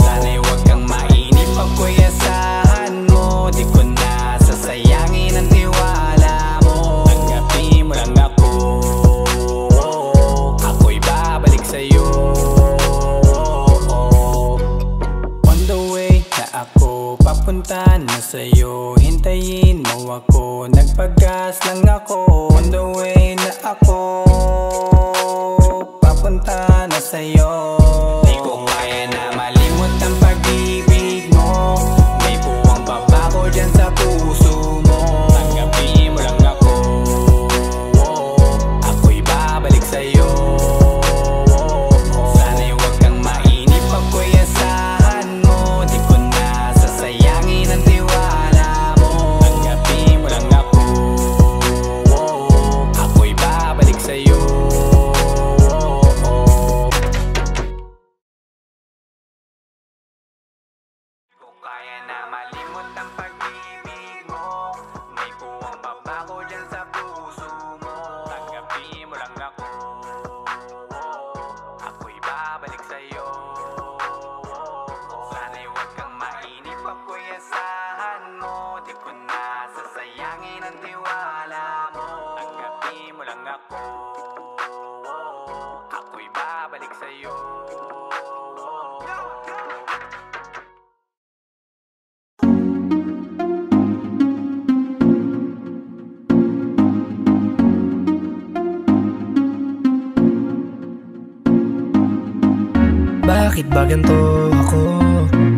Speaker 15: Sana'y huwag kang mainip, ako'y asahan mo. Di ko na sasayangin ang tiwala mo. Tanggapin mo lang ako, ako'y babalik sa'yo. On the way na ako, papunta na sa'yo. Hintayin mo ako, nagpagas lang ako. On the way na ako, papunta na sa'yo. Di ko kaya na malimot ang pag-ibig mo. May puwang pa ba ko dyan sa puso mo? Tanggapin mo lang ako, ako'y babalik sa'yo. Sana'y huwag kang mainip, ako'y asahan mo. Di ko na sasayangin ang tiwala mo. Tanggapin mo lang ako, ako'y babalik sa'yo. Kaya na malimot ang pag-ibig mo. May puwang pa ba ko dyan sa puso mo? Tanggapin mo lang ako, ako'y babalik sa'yo. Sana'y huwag kang mainip, ako'y asahan mo. Di ko na sasayangin ang tiwala mo. Tanggapin mo lang ako, ako'y babalik sa'yo.
Speaker 3: Bakit ba ganito ako?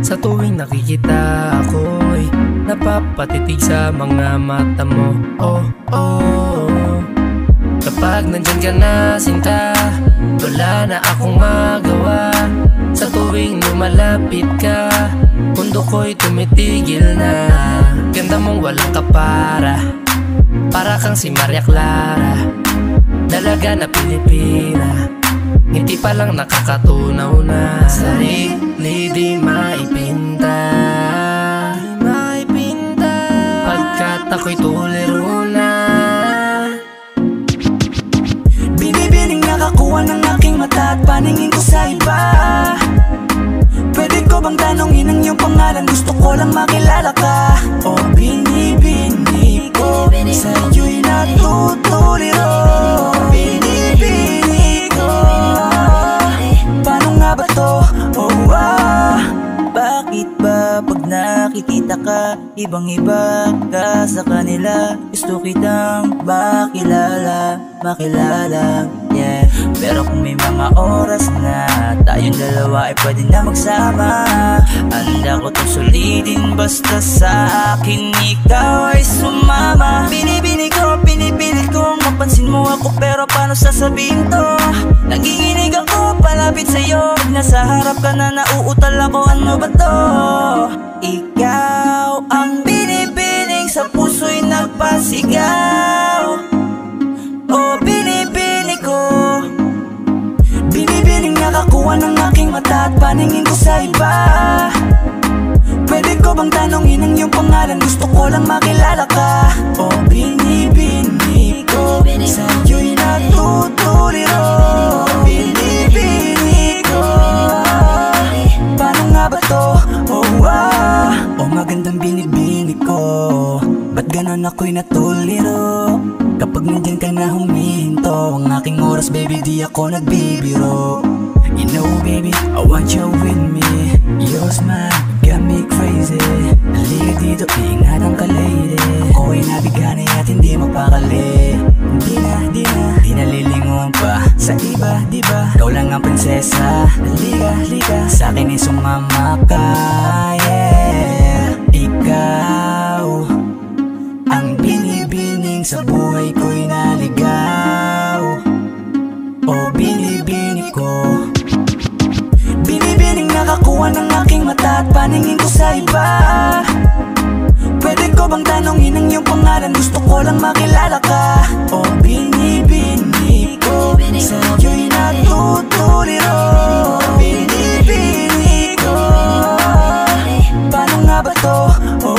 Speaker 3: Sa tuwing nakikita ako'y napapatitig sa mga mata mo. Oh, oh. Kapag nandyan ka na sinta, wala na akong magawa. Sa tuwing lumalapit ka, mundo ko'y tumitigil na. Ganda mong walang kapara, para kang si Maria Clara, dalaga na Pilipina. Ngiti pa lang nakakatunaw na. Sarili di maipinta, pagkat ako'y tuliro na.
Speaker 16: Binibining nakakuha ng aking mata at paningin ko sa iba. Pwede ko bang tanongin ang iyong pangalan? Gusto ko lang makilala ka. O binibini ko, sa'yo'y natutuliro. Binibini ko, paano nga ba to? Oh,
Speaker 2: Bakit ba pag nakikita ka, ibang-iba ka sa kanila? Gusto kitang makilala, yeah. Pero kung may mga oras na tayong dalawa ay pwede na magsama, handa ko itong sulitin basta sa akin ikaw ay sumama. Binibini ko, pinipilit kong mapansin mo ako, pero paano sasabihin to? Nanginginig ako palapit sa'yo, pag nasa harap ka na nauutal ako, ano ba to? Ikaw ang binibining sa puso'y nagpasigaw. O binibini ko,
Speaker 16: binibining nakakuha ng aking mata at paningin ko sa iba. Pwede ko bang tanongin ang iyong pangalan? Gusto ko lang makilala ka. O binibini ko, sa'yo'y natutuliro. Binibini ko, paano nga ba to? Oh, magandang binibini ko, ba't ganon ako'y natuliro? Kapag nandyan ka na humihinto, ang aking oras baby di ako nagbibiro. You know baby, I want you with me. Your smile got me crazy. Halika dito, iingatan ka lady. Ako'y nabigani at hindi mapakali. Di na lilinguan pa sa iba, diba? Ikaw lang ang prinsesa. Halika, sa'kin ay sumama ka, yeah. Ikaw ang binibining sa buhay ko'y naligaw. O binibini ko, binibining nakakuha ng aking mata at paningin ko sa iba. nang makilala ka. O binibini ko, sa'yo'y natutuliro. Binibini ko, paano nga ba to? Oh,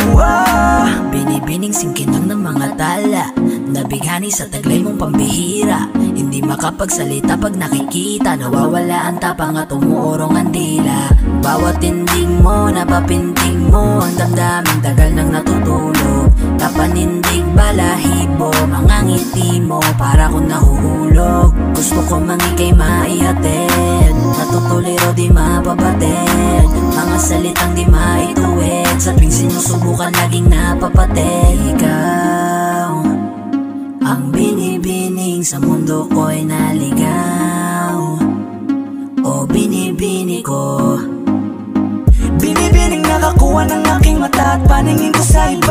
Speaker 4: Binibining singkinang ng mga tala, nabighani sa taglay mong pambihira. Hindi makapagsalita pag nakikita, nawawala ang tapang at umuurong ang dila. Bawat tinding mo, napapinting mo, ang damdaming tagal nang natutulog. Kapanindig balahibo, mga ngiti mo, para kong nahuhulog. Gusto ko mangikay maihatid, natutuliro di mapabatid. Mga salitang di maituwid, sa tuwing sinusubukan laging napapatid. Ikaw ang binibining sa mundo ko'y naligaw. O binibini ko,
Speaker 16: binibining nakakuha ng aking mata at paningin ko sa iba.